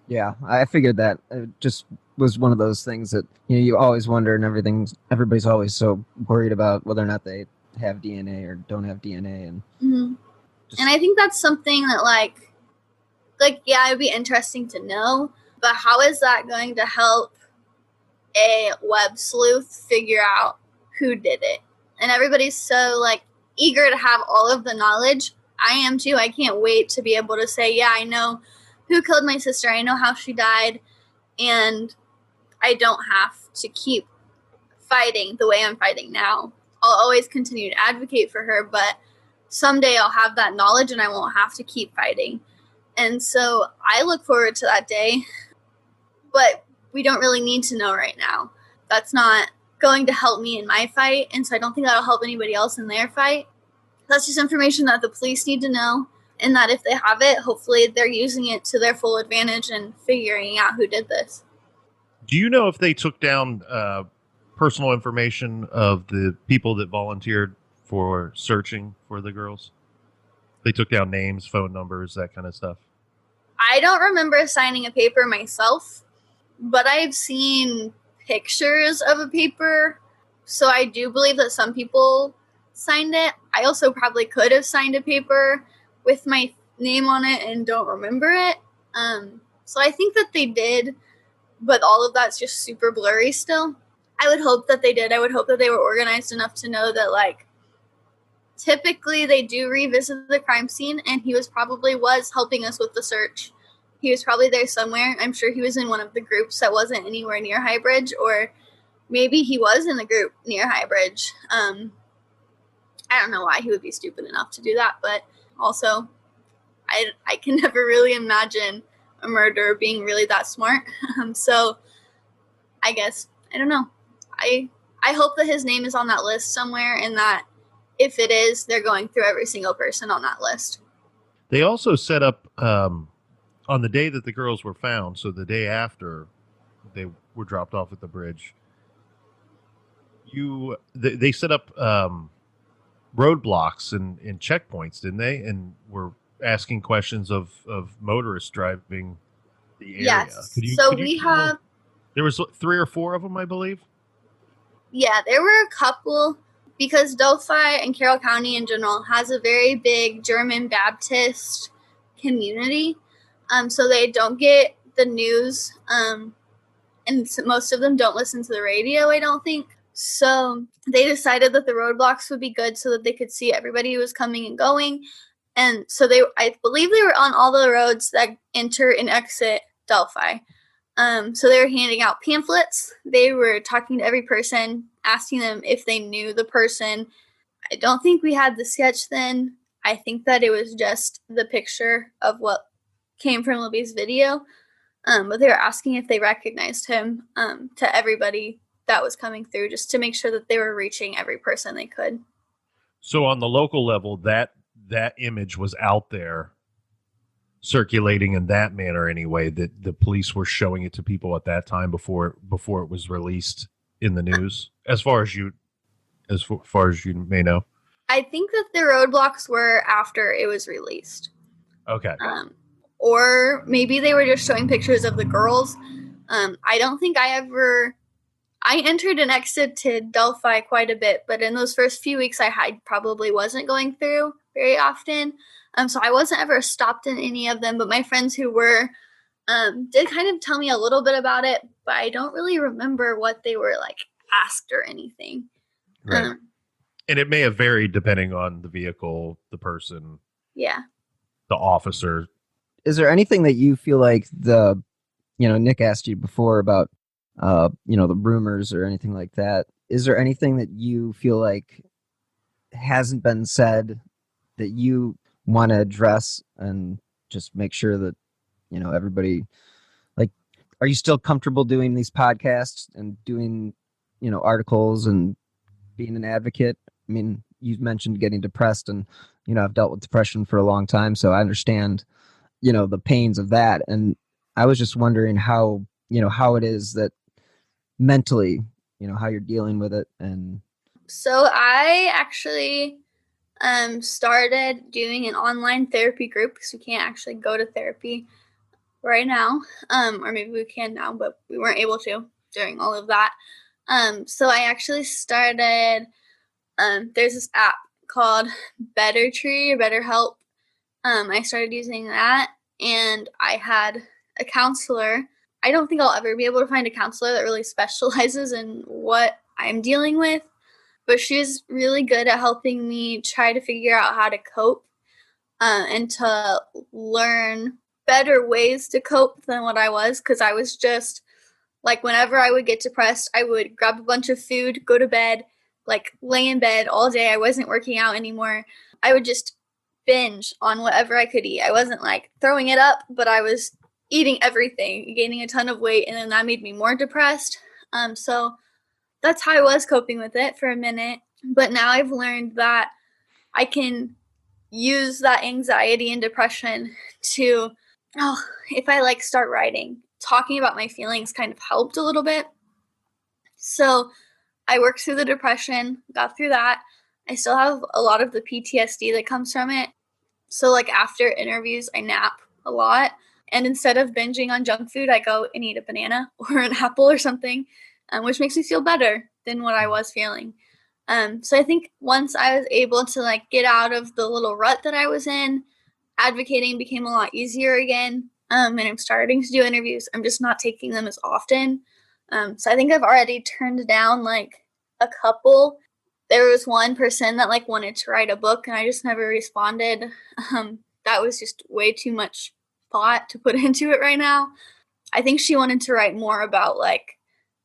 Yeah, I figured that. It just was one of those things that, you always wonder, and everybody's always so worried about whether or not they have DNA or don't have DNA. And And I think that's something that, like, yeah, it'd be interesting to know, but how is that going to help a web sleuth figure out who did it? And everybody's so, like, eager to have all of the knowledge. I am too. I can't wait to be able to say, yeah, I know who killed my sister. I know how she died. And I don't have to keep fighting the way I'm fighting now. I'll always continue to advocate for her, but someday I'll have that knowledge and I won't have to keep fighting. And so I look forward to that day, but we don't really need to know right now. That's not going to help me in my fight, and so I don't think that'll help anybody else in their fight. That's just information that the police need to know, and that if they have it, hopefully they're using it to their full advantage and figuring out who did this. Do you know if they took down personal information of the people that volunteered for searching for the girls? They took down names, phone numbers, that kind of stuff. I don't remember signing a paper myself, but I've seen pictures of a paper, so I do believe that some people signed it. I also probably could have signed a paper with my name on it and don't remember it. So I think that they did, but all of that's just super blurry still. I would hope that they did. I would hope that they were organized enough to know that, like, typically they do revisit the crime scene, and he was helping us with the search. He was probably there somewhere. I'm sure he was in one of the groups that wasn't anywhere near High Bridge, or maybe he was in the group near High Bridge. I don't know why he would be stupid enough to do that, but also I can never really imagine a murderer being really that smart. So I guess, I don't know. I hope that his name is on that list somewhere, and that if it is, they're going through every single person on that list. They also set up, on the day that the girls were found, so the day after they were dropped off at the bridge, they set up roadblocks and checkpoints, didn't they? And were asking questions of motorists driving the area. Yes. There was 3 or 4 of them, I believe. Yeah, there were a couple, because Delphi and Carroll County in general has a very big German Baptist community. So they don't get the news, and most of them don't listen to the radio, I don't think. So they decided that the roadblocks would be good so that they could see everybody who was coming and going. And so I believe they were on all the roads that enter and exit Delphi. So they were handing out pamphlets. They were talking to every person, asking them if they knew the person. I don't think we had the sketch then. I think that it was just the picture of what came from Libby's video. But they were asking if they recognized him, to everybody that was coming through, just to make sure that they were reaching every person they could. So on the local level, that image was out there circulating in that manner anyway, that the police were showing it to people at that time before it was released in the news, as far as you may know. I think that the roadblocks were after it was released. Okay. Or maybe they were just showing pictures of the girls. I don't think I entered and exited Delphi quite a bit, but in those first few weeks I probably wasn't going through very often. So I wasn't ever stopped in any of them, but my friends who were did kind of tell me a little bit about it, but I don't really remember what they were like asked or anything. Right. And it may have varied depending on the vehicle, the person, Yeah. the officer. Is there anything that you feel like Nick asked you before about, the rumors or anything like that? Is there anything that you feel like hasn't been said that you want to address and just make sure that, everybody, like, are you still comfortable doing these podcasts and doing, articles and being an advocate? I mean, you've mentioned getting depressed, and, I've dealt with depression for a long time, so I understand, the pains of that. And I was just wondering how it is that mentally, how you're dealing with it. And So I actually started doing an online therapy group because we can't actually go to therapy right now. Or maybe we can now, but we weren't able to during all of that. So I actually started, there's this app called Better Tree or Better Help. I started using that, and I had a counselor. I don't think I'll ever be able to find a counselor that really specializes in what I'm dealing with, but she's really good at helping me try to figure out how to cope and to learn better ways to cope than what I was, because I was just like, whenever I would get depressed, I would grab a bunch of food, go to bed, like lay in bed all day. I wasn't working out anymore. I would just binge on whatever I could eat. I wasn't like throwing it up, but I was eating everything, gaining a ton of weight, and then that made me more depressed. So that's how I was coping with it for a minute. But now I've learned that I can use that anxiety and depression to, if I like start writing, talking about my feelings kind of helped a little bit. So I worked through the depression, got through that. I still have a lot of the PTSD that comes from it. So like after interviews, I nap a lot. And instead of binging on junk food, I go and eat a banana or an apple or something, which makes me feel better than what I was feeling. So I think once I was able to like get out of the little rut that I was in, advocating became a lot easier again. And I'm starting to do interviews. I'm just not taking them as often. So I think I've already turned down like a couple. There was one person that like wanted to write a book, and I just never responded. That was just way too much thought to put into it right now. I think she wanted to write more about like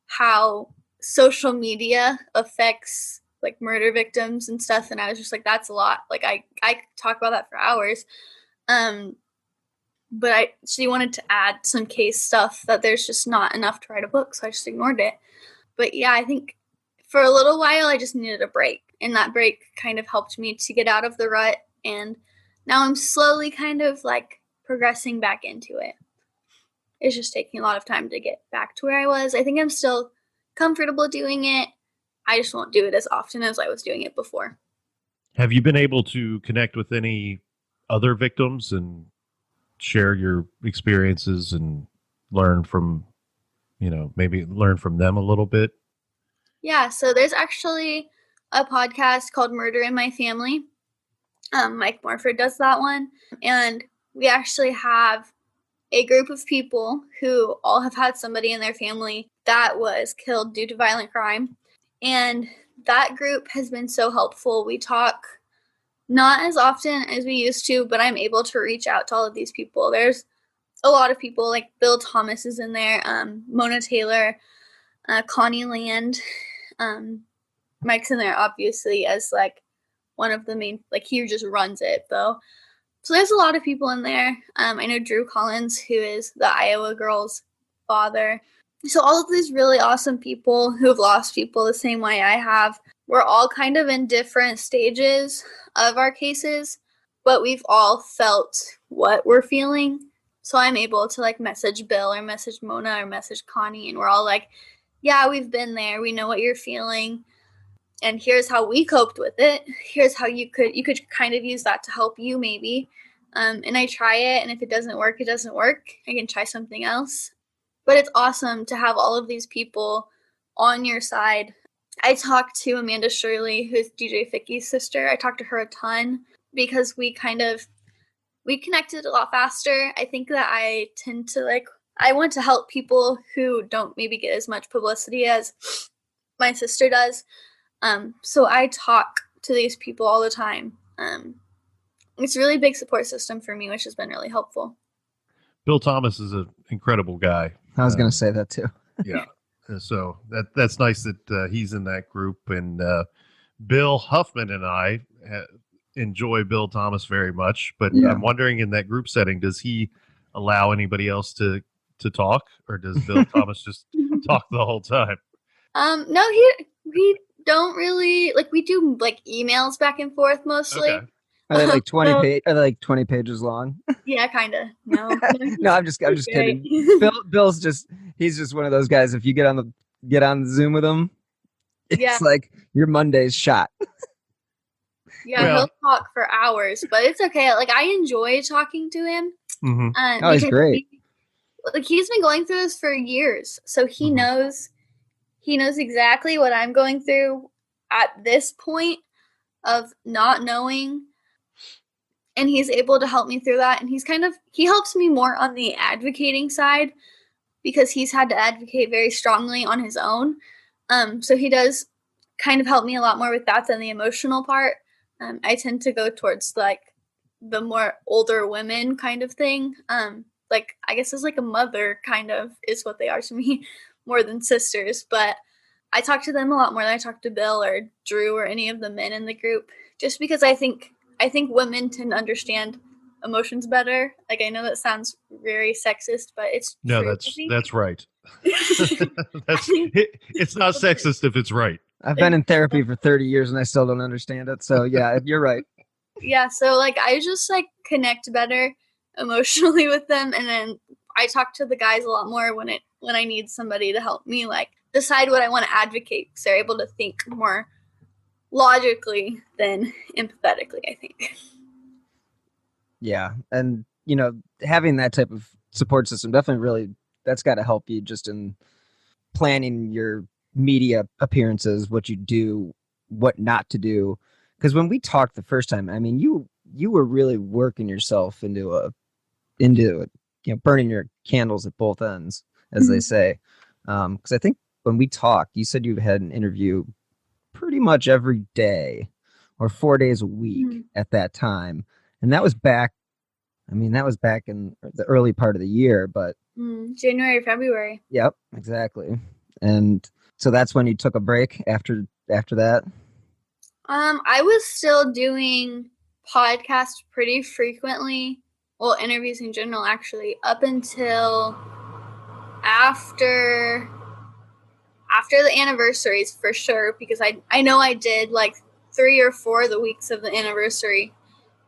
how social media affects like murder victims and stuff, and I was just like, that's a lot. Like I could talk about that for hours. But she wanted to add some case stuff that there's just not enough to write a book, so I just ignored it. But yeah, I think for a little while I just needed a break, and that break kind of helped me to get out of the rut, and now I'm slowly kind of like progressing back into it. It's just taking a lot of time to get back to where I was. I think I'm still comfortable doing it. I just won't do it as often as I was doing it before. Have you been able to connect with any other victims and share your experiences and learn from, maybe learn from them a little bit? Yeah, so there's actually a podcast called Murder in My Family. Mike Morford does that one. And we actually have a group of people who all have had somebody in their family that was killed due to violent crime. And that group has been so helpful. We talk not as often as we used to, but I'm able to reach out to all of these people. There's a lot of people, like Bill Thomas is in there, Mona Taylor, Connie Land. Mike's in there, obviously, as like one of the main, like he just runs it, though. So there's a lot of people in there. I know Drew Collins, who is the Iowa girl's father. So all of these really awesome people who have lost people the same way I have. We're all kind of in different stages of our cases, but we've all felt what we're feeling. So I'm able to like message Bill or message Mona or message Connie, and we're all like, yeah, we've been there. We know what you're feeling. And here's how we coped with it. Here's how you could kind of use that to help you maybe. And I try it, and if it doesn't work, it doesn't work. I can try something else. But it's awesome to have all of these people on your side. I talked to Amanda Shirley, who's DJ Ficky's sister. I talked to her a ton because we we connected a lot faster. I think that I tend to I want to help people who don't maybe get as much publicity as my sister does. So I talk to these people all the time. It's a really big support system for me, which has been really helpful. Bill Thomas is an incredible guy. I was going to say that too. Yeah. So that's nice that he's in that group. And Bill Huffman and I enjoy Bill Thomas very much. But I'm wondering, in that group setting, does he allow anybody else to talk, or does Bill Thomas just talk the whole time? No, we don't really, we do emails back and forth mostly. Okay. Are they like 20 pages long? Yeah, kind of. No. No, I'm just kidding. Bill's he's just one of those guys. If you get on the Zoom with him, it's like your Monday's shot. Yeah, he'll talk for hours, but it's okay. I enjoy talking to him. Mm-hmm. He's great. He's been going through this for years, so he knows exactly what I'm going through at this point of not knowing. And he's able to help me through that. And he helps me more on the advocating side because he's had to advocate very strongly on his own. So he does kind of help me a lot more with that than the emotional part. I tend to go towards the more older women kind of thing. I guess as a mother kind of is what they are to me more than sisters. But I talk to them a lot more than I talk to Bill or Drew or any of the men in the group, just because I think women tend to understand emotions better. I know that sounds very sexist, but it's no, true, that's right. It's not sexist if it's right. I've been in therapy for 30 years and I still don't understand it. So yeah, you're right. Yeah, so I just connect better emotionally with them, and then I talk to the guys a lot more when I need somebody to help me decide what I want to advocate, because they're able to think more logically than empathetically, I think. Yeah, and having that type of support system definitely that's got to help you just in planning your media appearances, what you do, what not to do. Because when we talked the first time, I mean, you were really working yourself into burning your candles at both ends, as they say. Because I think when we talked, you said you had an interview pretty much every day or 4 days a week at that time. And that was back in the early part of the year, but January, February. Yep, exactly. And so that's when you took a break after that? I was still doing podcasts pretty frequently. Well, interviews in general, actually, up until after the anniversaries, for sure, because I know I did 3 or 4 of the weeks of the anniversary,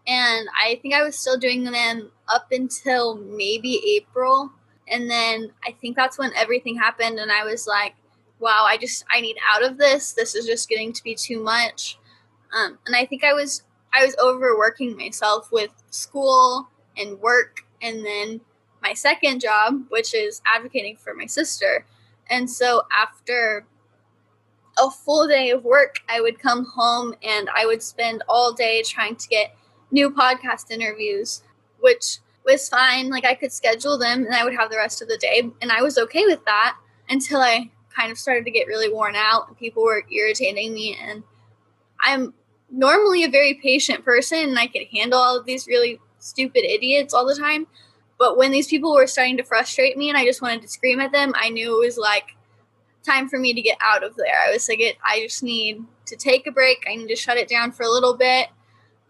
and I think I was still doing them up until maybe April, and then I think that's when everything happened, and I was like, wow, I need out of this. This is just getting to be too much, and I think I was overworking myself with school and work, and then my second job, which is advocating for my sister. And so after a full day of work, I would come home and I would spend all day trying to get new podcast interviews, which was fine. I could schedule them and I would have the rest of the day. And I was okay with that until I kind of started to get really worn out and people were irritating me. And I'm normally a very patient person and I could handle all of these really stupid idiots all the time. But when these people were starting to frustrate me and I just wanted to scream at them, I knew it was time for me to get out of there. I was I just need to take a break. I need to shut it down for a little bit.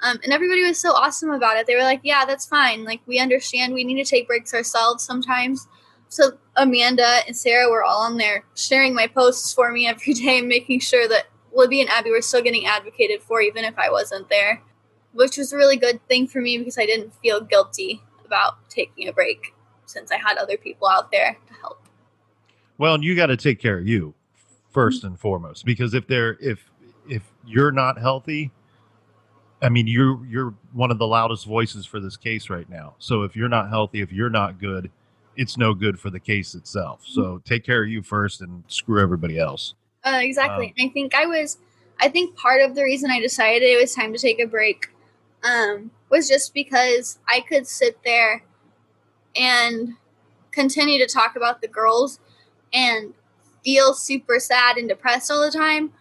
And everybody was so awesome about it. They were like, yeah, that's fine. We understand. We need to take breaks ourselves sometimes. So Amanda and Sarah were all on there sharing my posts for me every day and making sure that Libby and Abby were still getting advocated for, even if I wasn't there, which was a really good thing for me because I didn't feel guilty about taking a break since I had other people out there to help. Well, and you got to take care of you first and foremost, because if you're not healthy, I mean, you're one of the loudest voices for this case right now. So if you're not healthy, if you're not good, it's no good for the case itself. So take care of you first and screw everybody else. Exactly. I think part of the reason I decided it was time to take a break was just because I could sit there and continue to talk about the girls and feel super sad and depressed all the time,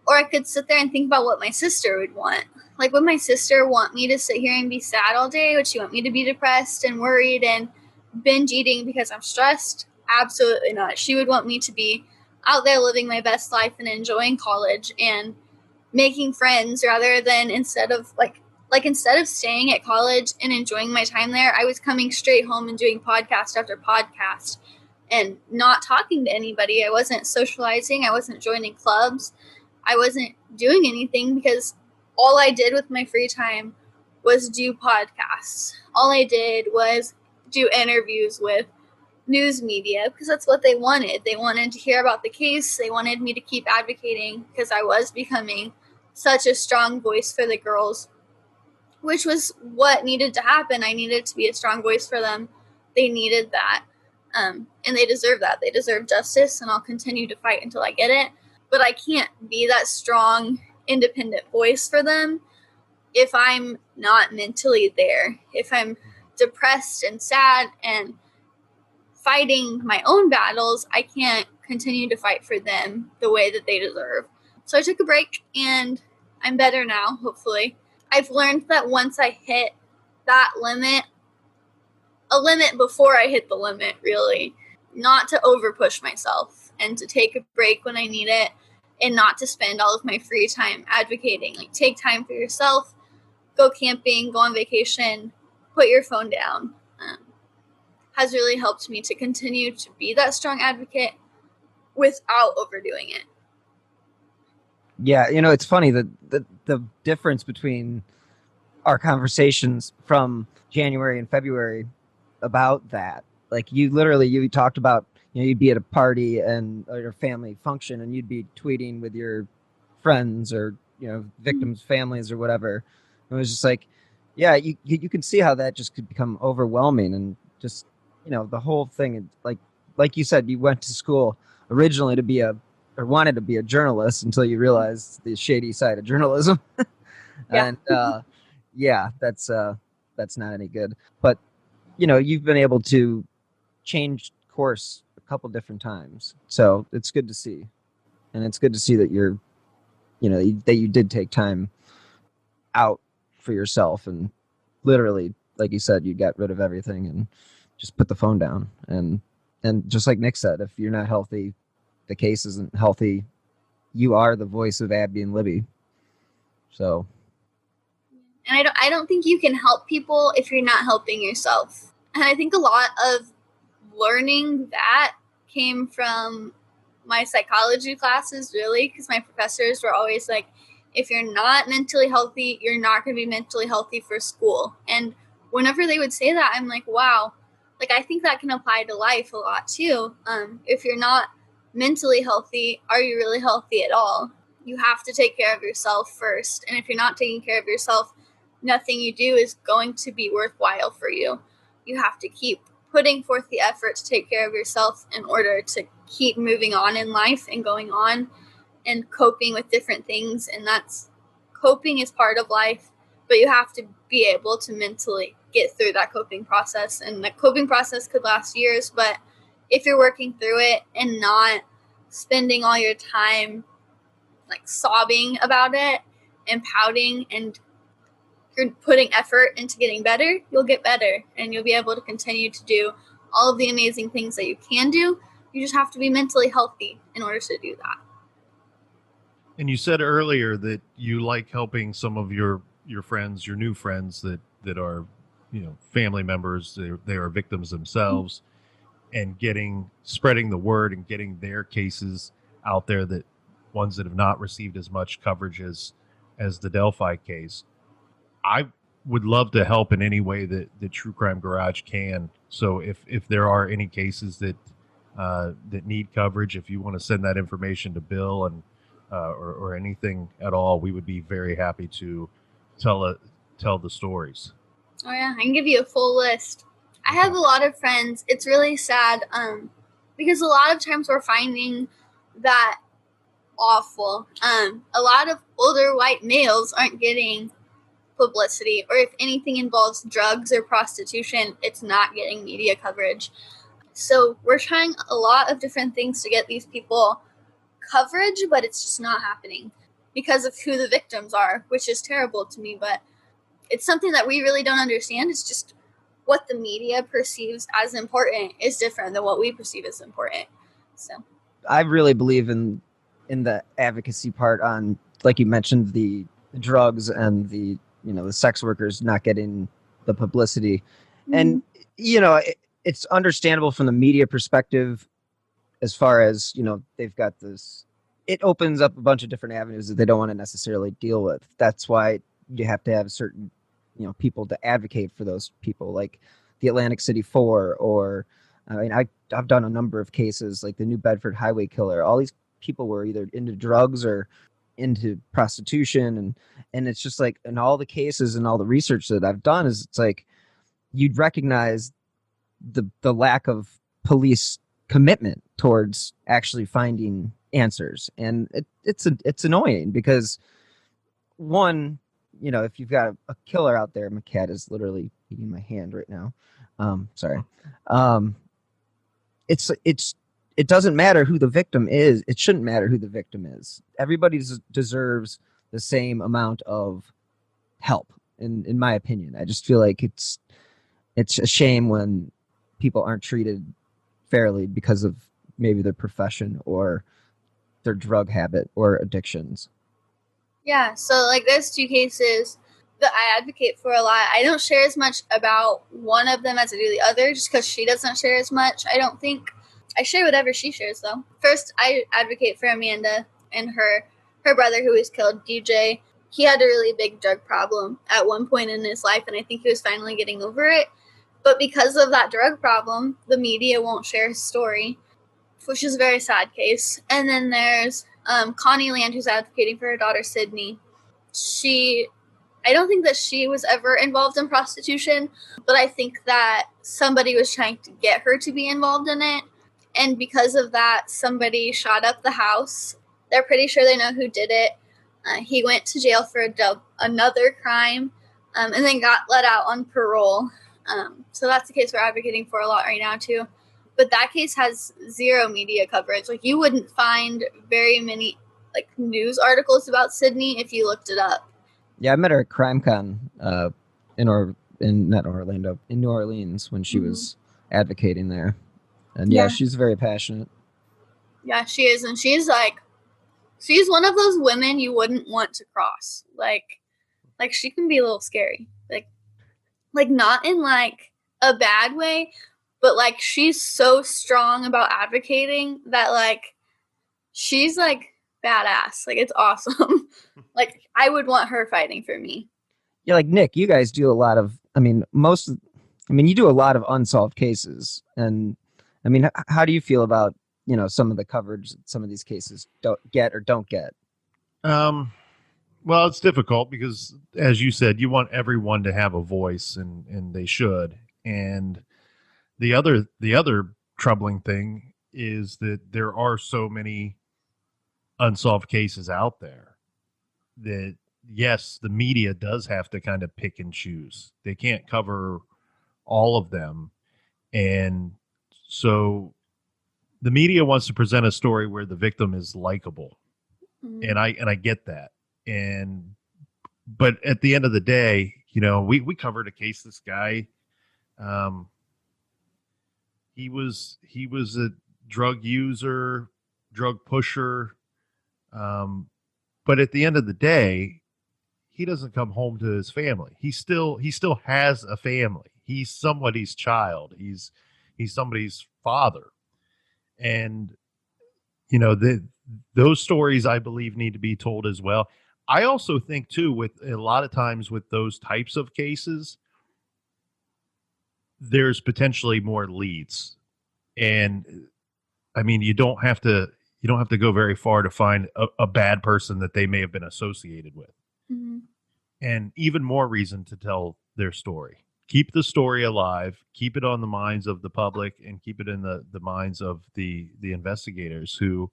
or I could sit there and think about what my sister would want. Like, would my sister want me to sit here and be sad all day? Would she want me to be depressed and worried and binge eating because I'm stressed? Absolutely not. She would want me to be out there living my best life and enjoying college and making friends, rather than instead of staying at college and enjoying my time there, I was coming straight home and doing podcast after podcast and not talking to anybody. I wasn't socializing. I wasn't joining clubs. I wasn't doing anything because all I did with my free time was do podcasts. All I did was do interviews with news media because that's what they wanted. They wanted to hear about the case. They wanted me to keep advocating because I was becoming such a strong voice for the girls, which was what needed to happen. I needed to be a strong voice for them. They needed that. And they deserve that. They deserve justice, and I'll continue to fight until I get it. But I can't be that strong, independent voice for them if I'm not mentally there. If I'm depressed and sad and fighting my own battles, I can't continue to fight for them the way that they deserve. So I took a break, and I'm better now, hopefully. I've learned that once I hit that limit, a limit before I hit the limit, really, not to over push myself and to take a break when I need it and not to spend all of my free time advocating. Like, take time for yourself, go camping, go on vacation, put your phone down. Has really helped me to continue to be that strong advocate without overdoing it. Yeah, it's funny that the difference between our conversations from January and February about that, like you talked about, you'd be at a party or a family function and you'd be tweeting with your friends or, victims' families or whatever. It was just like, yeah, you can see how that just could become overwhelming and just, the whole thing. Like you said, you went to school originally wanted to be a journalist until you realized the shady side of journalism. Yeah. And that's not any good. But you've been able to change course a couple different times, so it's good to see, and it's good to see that that you did take time out for yourself, and literally, like you said, you got rid of everything and just put the phone down. And just like Nick said, if you're not healthy, the case isn't healthy. You are the voice of Abby and Libby. So. And I don't think you can help people if you're not helping yourself. And I think a lot of learning that came from my psychology classes, really, because my professors were always like, if you're not mentally healthy, you're not going to be mentally healthy for school. And whenever they would say that, I'm like, wow, like, I think that can apply to life a lot too. If you're not mentally healthy, are you really healthy at all? You have to take care of yourself first. And if you're not taking care of yourself, nothing you do is going to be worthwhile for you. You have to keep putting forth the effort to take care of yourself in order to keep moving on in life and going on and coping with different things. And coping is part of life, but you have to be able to mentally get through that coping process. And the coping process could last years, but if you're working through it and not spending all your time like sobbing about it and pouting, and you're putting effort into getting better, you'll get better and you'll be able to continue to do all of the amazing things that you can do. You just have to be mentally healthy in order to do that. And you said earlier that you like helping some of your friends, your new friends that are, family members, they are victims themselves, and spreading the word and getting their cases out there, that ones that have not received as much coverage as the Delphi case. I would love to help in any way that the True Crime Garage can. So if there are any cases that need coverage, if you want to send that information to Bill and or anything at all, we would be very happy to tell the stories. Oh yeah, I can give you a full list. I have a lot of friends. It's really sad because a lot of times we're finding that awful. A lot of older white males aren't getting publicity, or if anything involves drugs or prostitution, it's not getting media coverage. So we're trying a lot of different things to get these people coverage, but it's just not happening because of who the victims are, which is terrible to me, but it's something that we really don't understand. It's just what the media perceives as important is different than what we perceive as important. So I really believe in the advocacy part on, like you mentioned, the drugs and the sex workers not getting the publicity. Mm-hmm. And it's understandable from the media perspective, as far as they've got this. It opens up a bunch of different avenues that they don't want to necessarily deal with. That's why you have to have certain people to advocate for those people, like the Atlantic City Four, or I've done a number of cases like the New Bedford highway killer. All these people were either into drugs or into prostitution, and it's just like, in all the cases and all the research that I've done, is it's like you'd recognize the lack of police commitment towards actually finding answers, and it's annoying because, one, if you've got a killer out there, my cat is literally eating my hand right now. Sorry. It doesn't matter who the victim is. It shouldn't matter who the victim is. Everybody deserves the same amount of help, in my opinion. I just feel like it's a shame when people aren't treated fairly because of maybe their profession or their drug habit or addictions. Yeah, so like there's two cases that I advocate for a lot. I don't share as much about one of them as I do the other, just because she doesn't share as much, I don't think. I share whatever she shares, though. First, I advocate for Amanda and her brother who was killed, DJ. He had a really big drug problem at one point in his life, and I think he was finally getting over it. But because of that drug problem, the media won't share his story, which is a very sad case. And then there's Connie Land, who's advocating for her daughter, Sydney. I don't think that she was ever involved in prostitution, but I think that somebody was trying to get her to be involved in it. And because of that, somebody shot up the house. They're pretty sure they know who did it. He went to jail for another crime, and then got let out on parole. So that's the case we're advocating for a lot right now, too. But that case has zero media coverage. Like, you wouldn't find very many news articles about Sydney if you looked it up. Yeah, I met her at CrimeCon in New Orleans when she was advocating there. And yeah, she's very passionate. Yeah, she is. And she's one of those women you wouldn't want to cross. Like she can be a little scary. Like not in a bad way, but she's so strong about advocating that she's badass. It's awesome. I would want her fighting for me. Yeah, Nick, you guys do a lot of, you do a lot of unsolved cases. And how do you feel about, some of the coverage that some of these cases don't get. Well, it's difficult because, as you said, you want everyone to have a voice, and they should. And the other troubling thing is that there are so many unsolved cases out there that, yes, the media does have to kind of pick and choose. They can't cover all of them. And so the media wants to present a story where the victim is likable. And I get that. But at the end of the day, we covered a case. This guy, he was a drug user, drug pusher. But at the end of the day, he doesn't come home to his family. He still has a family. He's somebody's child. He's somebody's father. And, those stories, I believe, need to be told as well. I also think, too, with a lot of times with those types of cases, there's potentially more leads. And you don't have to go very far to find a bad person that they may have been associated with. Mm-hmm. And even more reason to tell their story. Keep the story alive, keep it on the minds of the public, and keep it in the minds of the investigators who,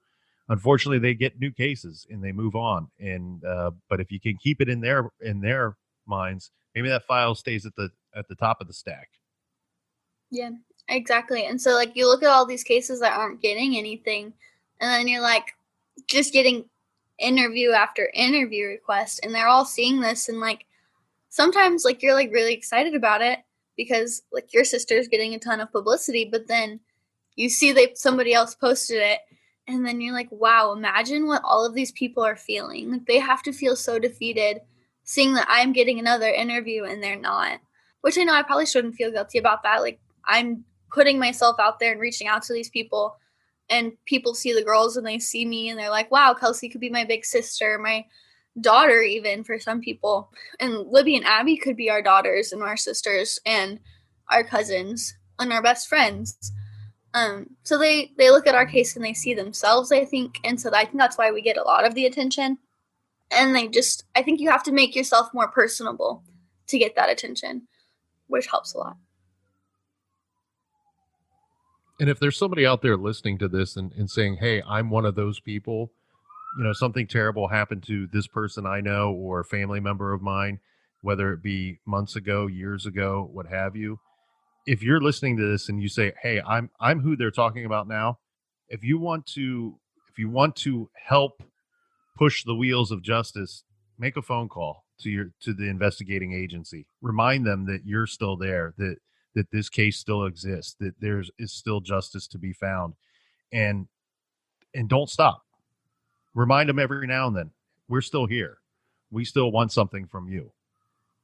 unfortunately, they get new cases and they move on. And but if you can keep it in their minds, maybe that file stays at the top of the stack. Yeah, exactly. And so, like, you look at all these cases that aren't getting anything, and then you're like, just getting interview after interview request, and they're all seeing this, and like, sometimes like you're like really excited about it because like your sister's getting a ton of publicity, but then you see somebody else posted it, and then you're like, wow, imagine what all of these people are feeling. Like, they have to feel so defeated seeing that I'm getting another interview and they're not. Which I know I probably shouldn't feel guilty about that. Like, I'm putting myself out there and reaching out to these people, and people see the girls and they see me and they're like, wow, Kelsi could be my big sister, my daughter, even for some people. And Libby and Abby could be our daughters and our sisters and our cousins and our best friends. So they look at our case and they see themselves, I think. And so I think that's why we get a lot of the attention. And I think you have to make yourself more personable to get that attention, which helps a lot. And if there's somebody out there listening to this and saying, hey, I'm one of those people, something terrible happened to this person I know or a family member of mine, whether it be months ago, years ago, what have you. If you're listening to this and you say, hey, I'm who they're talking about now, if you want to help push the wheels of justice, make a phone call to the investigating agency. Remind them that you're still there, that this case still exists, that there is still justice to be found, and don't stop. Remind them every now and then, we're still here. We still want something from you.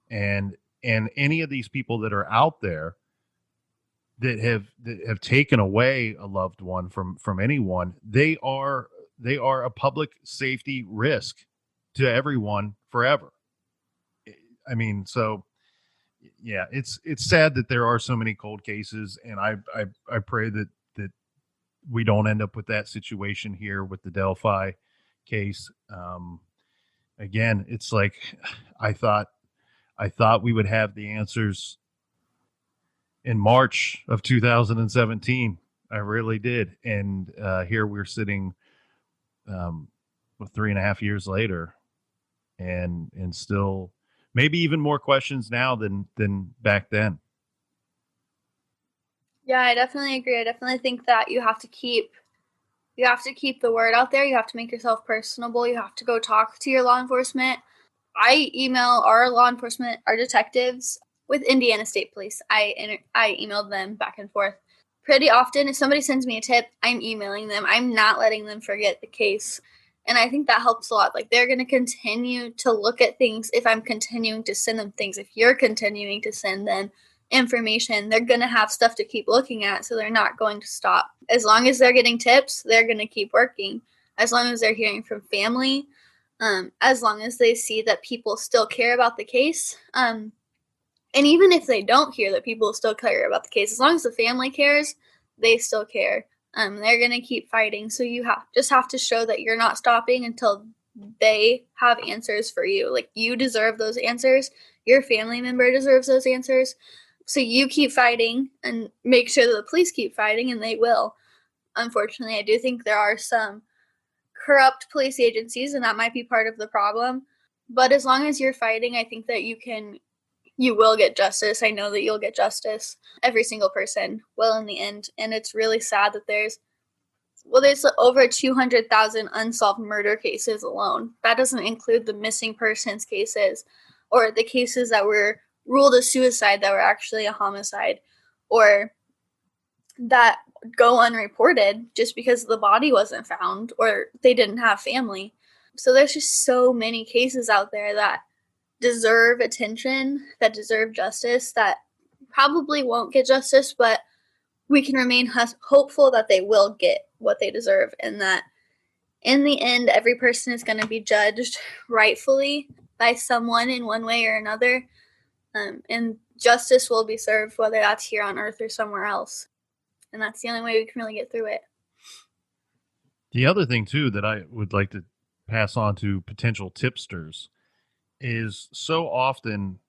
And any of these people that are out there that have taken away a loved one from anyone, they are a public safety risk to everyone forever. I mean, so yeah, it's sad that there are so many cold cases, and I pray that we don't end up with that situation here with the Delphi case. Again, it's like I thought we would have the answers in March of 2017. I really did. And here we're sitting 3.5 years later, and still maybe even more questions now than back then. Yeah, I definitely agree. I definitely think that you have to keep the word out there. You have to make yourself personable. You have to go talk to your law enforcement. I email our law enforcement, our detectives with Indiana State Police. I emailed them back and forth pretty often. If somebody sends me a tip, I'm emailing them. I'm not letting them forget the case. And I think that helps a lot. Like, they're going to continue to look at things if I'm continuing to send them things. If you're continuing to send them information, they're going to have stuff to keep looking at, so they're not going to stop. As long as they're getting tips, they're going to keep working. As long as they're hearing from family, as long as they see that people still care about the case, and even if they don't hear that people still care about the case, as long as the family cares, they still care. They're going to keep fighting. So you just have to show that you're not stopping until they have answers for you. Like, you deserve those answers. Your family member deserves those answers. So you keep fighting and make sure that the police keep fighting, and they will. Unfortunately, I do think there are some corrupt police agencies, and that might be part of the problem. But as long as you're fighting, I think that you will get justice. I know that you'll get justice. Every single person will in the end. And it's really sad that there's over 200,000 unsolved murder cases alone. That doesn't include the missing persons cases, or the cases that were ruled a suicide that were actually a homicide, or that go unreported just because the body wasn't found or they didn't have family. So there's just so many cases out there that deserve attention, that deserve justice, that probably won't get justice, but we can remain hopeful that they will get what they deserve, and that in the end, every person is going to be judged rightfully by someone in one way or another, and justice will be served, whether that's here on Earth or somewhere else. And that's the only way we can really get through it. The other thing, too, that I would like to pass on to potential tipsters is so often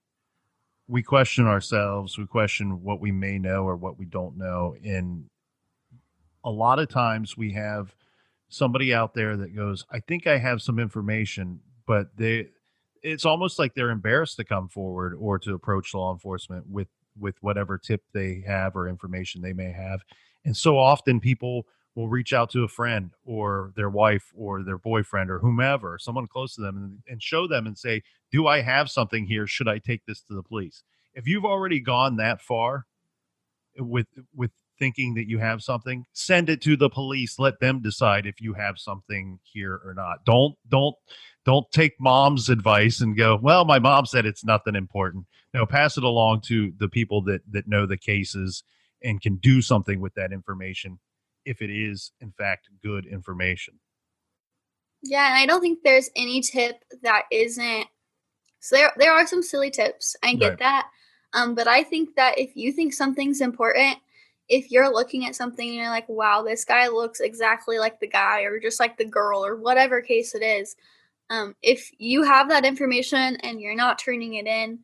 we question ourselves, we question what we may know or what we don't know. And a lot of times we have somebody out there that goes, I think I have some information, but it's almost like they're embarrassed to come forward or to approach law enforcement with whatever tip they have or information they may have. And so often people will reach out to a friend or their wife or their boyfriend or whomever, someone close to them, and show them and say, do I have something here? Should I take this to the police? If you've already gone that far with thinking that you have something, send it to the police. Let them decide if you have something here or not. Don't take mom's advice and go, well, my mom said it's nothing important. No, pass it along to the people that know the cases and can do something with that information if it is in fact good information. Yeah, and I don't think there's any tip that isn't. So there are some silly tips. I get Right. that. But I think that if you think something's important, if you're looking at something and you're like, wow, this guy looks exactly like the guy or just like the girl or whatever case it is, if you have that information and you're not turning it in,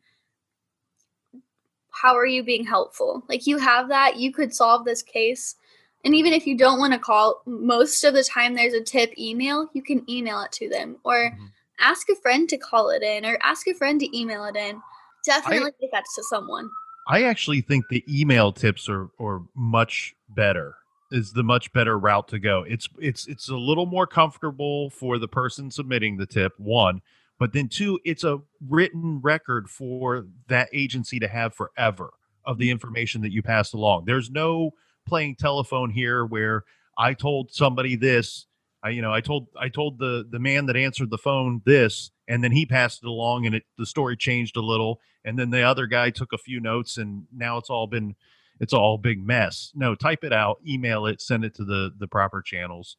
how are you being helpful? Like, you have that, you could solve this case. And even if you don't want to call, most of the time there's a tip email, you can email it to them or ask a friend to call it in or ask a friend to email it in. Definitely give that to someone. I actually think the email tips are much better. Is the much better route to go. It's a little more comfortable for the person submitting the tip, one, but then two, it's a written record for that agency to have forever of the information that you passed along. There's no playing telephone here where I told somebody this, I told the man that answered the phone this, and then he passed it along and the story changed a little, and then the other guy took a few notes and now it's all a big mess. No, type it out, email it, send it to the proper channels.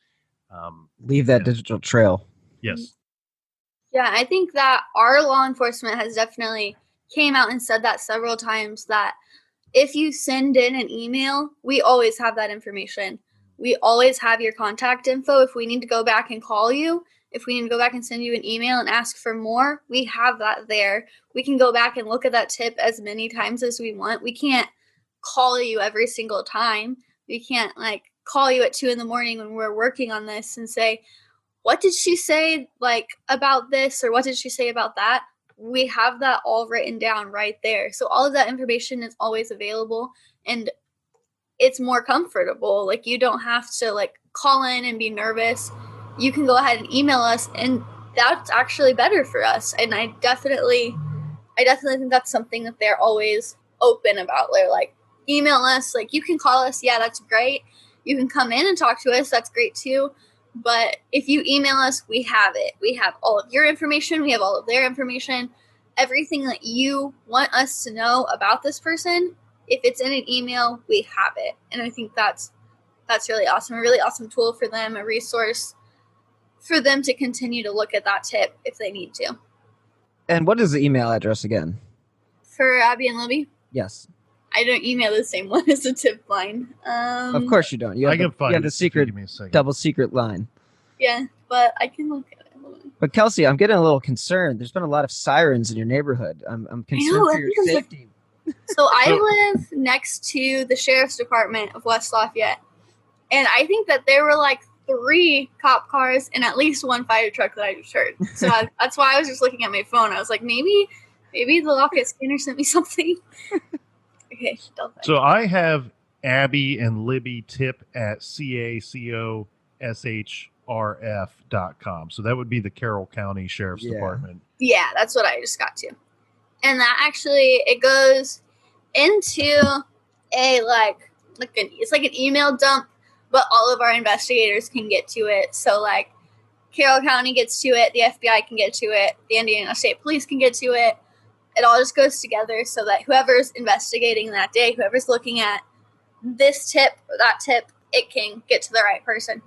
Leave that digital trail. Yes. Yeah, I think that our law enforcement has definitely came out and said that several times, that if you send in an email, we always have that information. We always have your contact info. If we need to go back and call you, if we need to go back and send you an email and ask for more, we have that there. We can go back and look at that tip as many times as we want. We can't call you every single time. We can't call you at 2 a.m. when we're working on this and say, what did she say about this, or what did she say about that? We have that all written down right there. So all of that information is always available, and it's more comfortable. You don't have to call in and be nervous. You can go ahead and email us, and that's actually better for us. And I definitely think that's something that they're always open about. They're like, email us, you can call us. Yeah, that's great. You can come in and talk to us. That's great too. But if you email us, we have it. We have all of your information. We have all of their information. Everything that you want us to know about this person, if it's in an email, we have it. And I think that's really awesome. A really awesome tool for them, a resource for them to continue to look at that tip if they need to. And what is the email address again? For Abby and Libby? Yes. I don't email the same one as the tip line. Of course you don't. You have the secret, double secret line. Yeah, but I can look at it. But Kelsi, I'm getting a little concerned. There's been a lot of sirens in your neighborhood. I'm concerned for your safety. So I live next to the Sheriff's Department of West Lafayette. And I think that there were 3 cop cars and at least 1 fire truck that I just heard. So that's why I was just looking at my phone. I was like, maybe the Lafayette scanner sent me something. Okay. So I have Abby and Libby tip at cacoshrf.com. So that would be the Carroll County Sheriff's Department. Yeah, that's what I just got to. And that actually, it goes into a it's like an email dump, but all of our investigators can get to it. So Carroll County gets to it, the FBI can get to it, the Indiana State Police can get to it. It all just goes together so that whoever's investigating that day, whoever's looking at this tip or that tip, it can get to the right person.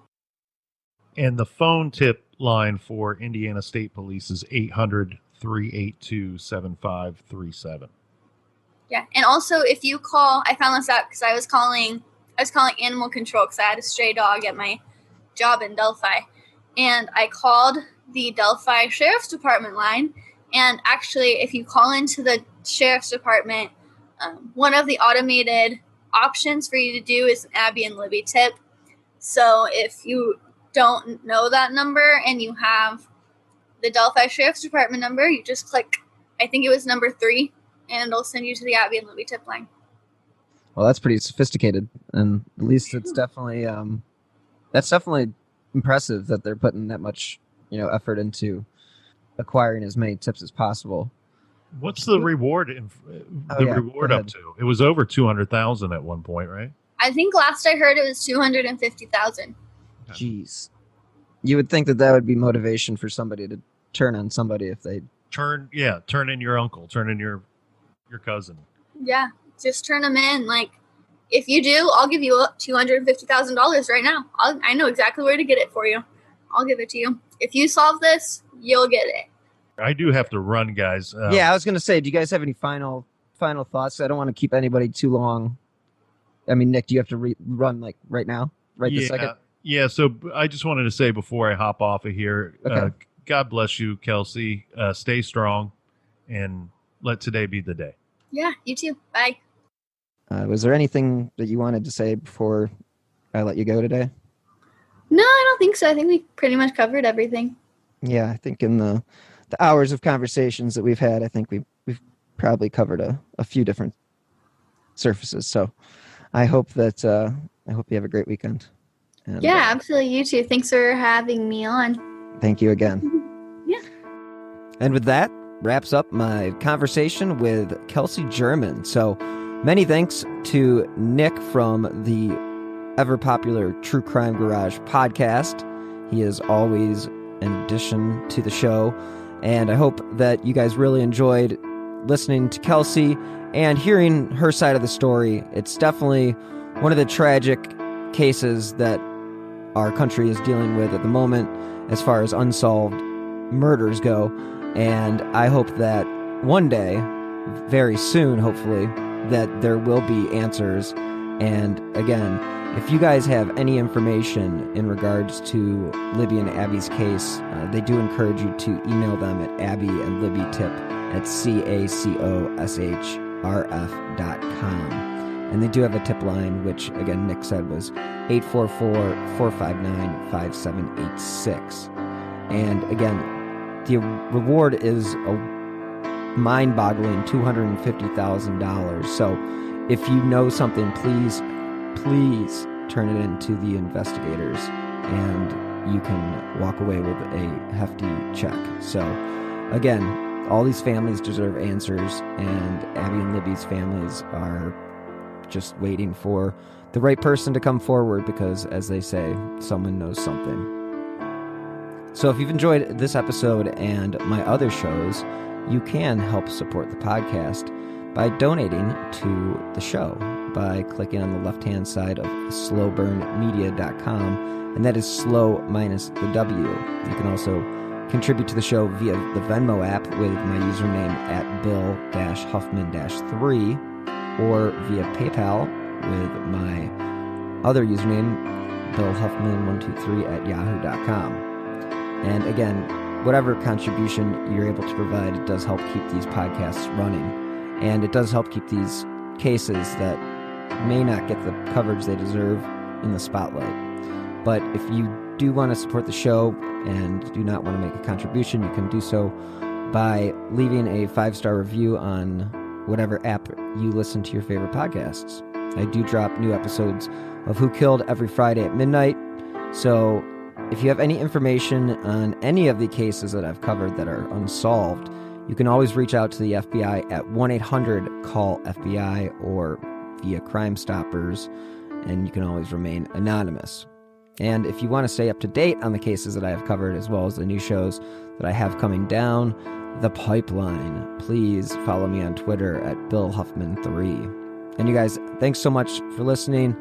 And the phone tip line for Indiana State Police is 800-382-7537. Yeah, and also if you call, I found this out because I was calling animal control because I had a stray dog at my job in Delphi, and I called the Delphi Sheriff's Department line. And actually, if you call into the Sheriff's Department, one of the automated options for you to do is an Abby and Libby tip. So if you don't know that number and you have the Delphi Sheriff's Department number. You just click, I think it was number 3, and it'll send you to the Abby and Libby tip line. Well, that's pretty sophisticated, and at least it's definitely that's definitely impressive that they're putting that much effort into acquiring as many tips as possible. What's the reward? Reward up to? It was over 200,000 at one point, right? I think last I heard it was 250,000. Jeez, you would think that would be motivation for somebody to turn on somebody if they turn in your uncle, turn in your cousin. Yeah, just turn them in. Like, if you do, I'll give you $250,000 right now. I know exactly where to get it for you. I'll give it to you. If you solve this, you'll get it. I do have to run, guys. I was going to say, do you guys have any final thoughts? I don't want to keep anybody too long. I mean, Nick, do you have to run like right now? This second? Yeah, so I just wanted to say before I hop off of here, okay. God bless you, Kelsi. Stay strong, and let today be the day. Yeah, you too. Bye. Was there anything that you wanted to say before I let you go today? No, I don't think so. I think we pretty much covered everything. Yeah, I think in the hours of conversations that we've had, I think we've probably covered a few different surfaces. So I hope you have a great weekend. And, yeah, absolutely. You too. Thanks for having me on. Thank you again. Yeah. And with that, wraps up my conversation with Kelsi German. So many thanks to Nick from the ever-popular True Crime Garage podcast. He is always an addition to the show. And I hope that you guys really enjoyed listening to Kelsi and hearing her side of the story. It's definitely one of the tragic cases that our country is dealing with at the moment as far as unsolved murders go. And I hope that one day, very soon, hopefully, that there will be answers. And again, if you guys have any information in regards to Libby and Abby's case, they do encourage you to email them at abbyandlibbytip@cacoshrf.com. And they do have a tip line, which, again, Nick said was 844-459-5786. And again, the reward is a mind-boggling $250,000. So if you know something, please turn it in to the investigators, and you can walk away with a hefty check. So again, all these families deserve answers, and Abby and Libby's families are just waiting for the right person to come forward because, as they say, someone knows something. So if you've enjoyed this episode and my other shows, you can help support the podcast by donating to the show by clicking on the left-hand side of slowburnmedia.com, and that is slow minus the W. You can also contribute to the show via the Venmo app with my username at Bill-Huffman-3, or via PayPal with my other username, BillHuffman123@yahoo.com. And again, whatever contribution you're able to provide, it does help keep these podcasts running. And it does help keep these cases that may not get the coverage they deserve in the spotlight. But if you do want to support the show and do not want to make a contribution, you can do so by leaving a 5-star review on whatever app you listen to your favorite podcasts. I do drop new episodes of Who Killed every Friday at midnight. So if you have any information on any of the cases that I've covered that are unsolved, you can always reach out to the FBI at 1-800-CALL-FBI or via Crime Stoppers, and you can always remain anonymous. And if you want to stay up to date on the cases that I have covered, as well as the new shows that I have coming down the pipeline, please follow me on Twitter at BillHuffman3. And you guys, thanks so much for listening.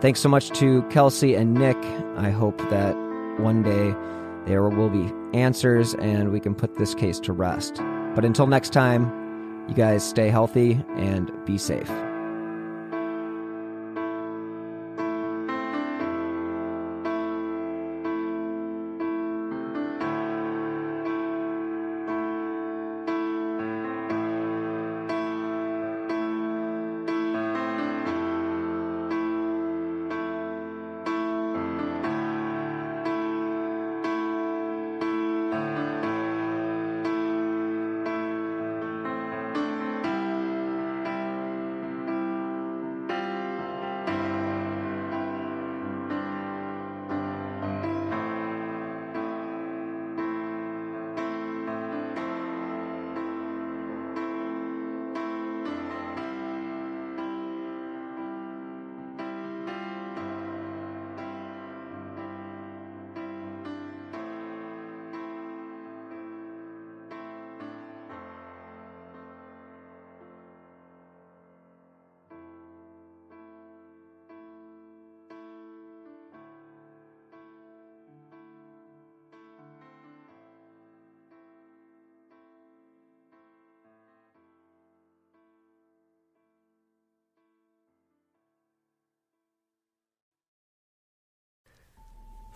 Thanks so much to Kelsi and Nick. I hope that one day there will be answers and we can put this case to rest. But until next time, you guys stay healthy and be safe.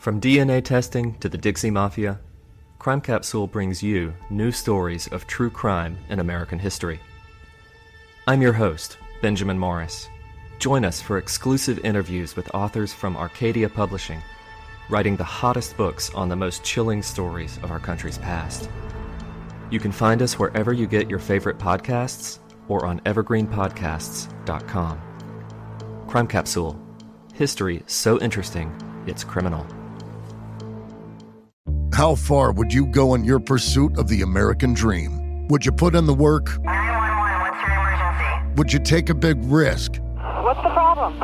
From DNA testing to the Dixie Mafia, Crime Capsule brings you new stories of true crime in American history. I'm your host, Benjamin Morris. Join us for exclusive interviews with authors from Arcadia Publishing, writing the hottest books on the most chilling stories of our country's past. You can find us wherever you get your favorite podcasts or on evergreenpodcasts.com. Crime Capsule. History so interesting, it's criminal. How far would you go in your pursuit of the American dream? Would you put in the work? 911, what's your emergency? Would you take a big risk? What's the problem?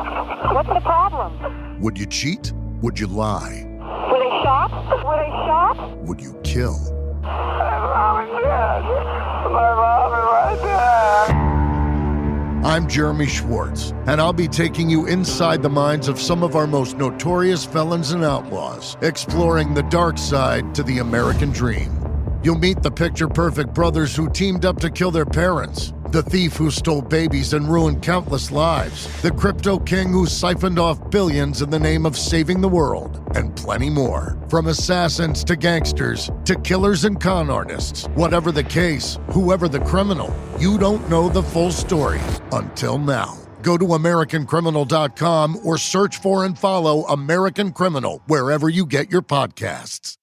What's the problem? Would you cheat? Would you lie? Were they shot? Were they shot? Would you kill? My mom is dead. My mom is right there. I'm Jeremy Schwartz, and I'll be taking you inside the minds of some of our most notorious felons and outlaws, exploring the dark side to the American dream. You'll meet the picture-perfect brothers who teamed up to kill their parents, the thief who stole babies and ruined countless lives, the crypto king who siphoned off billions in the name of saving the world, and plenty more. From assassins to gangsters to killers and con artists, whatever the case, whoever the criminal, you don't know the full story until now. Go to AmericanCriminal.com or search for and follow American Criminal wherever you get your podcasts.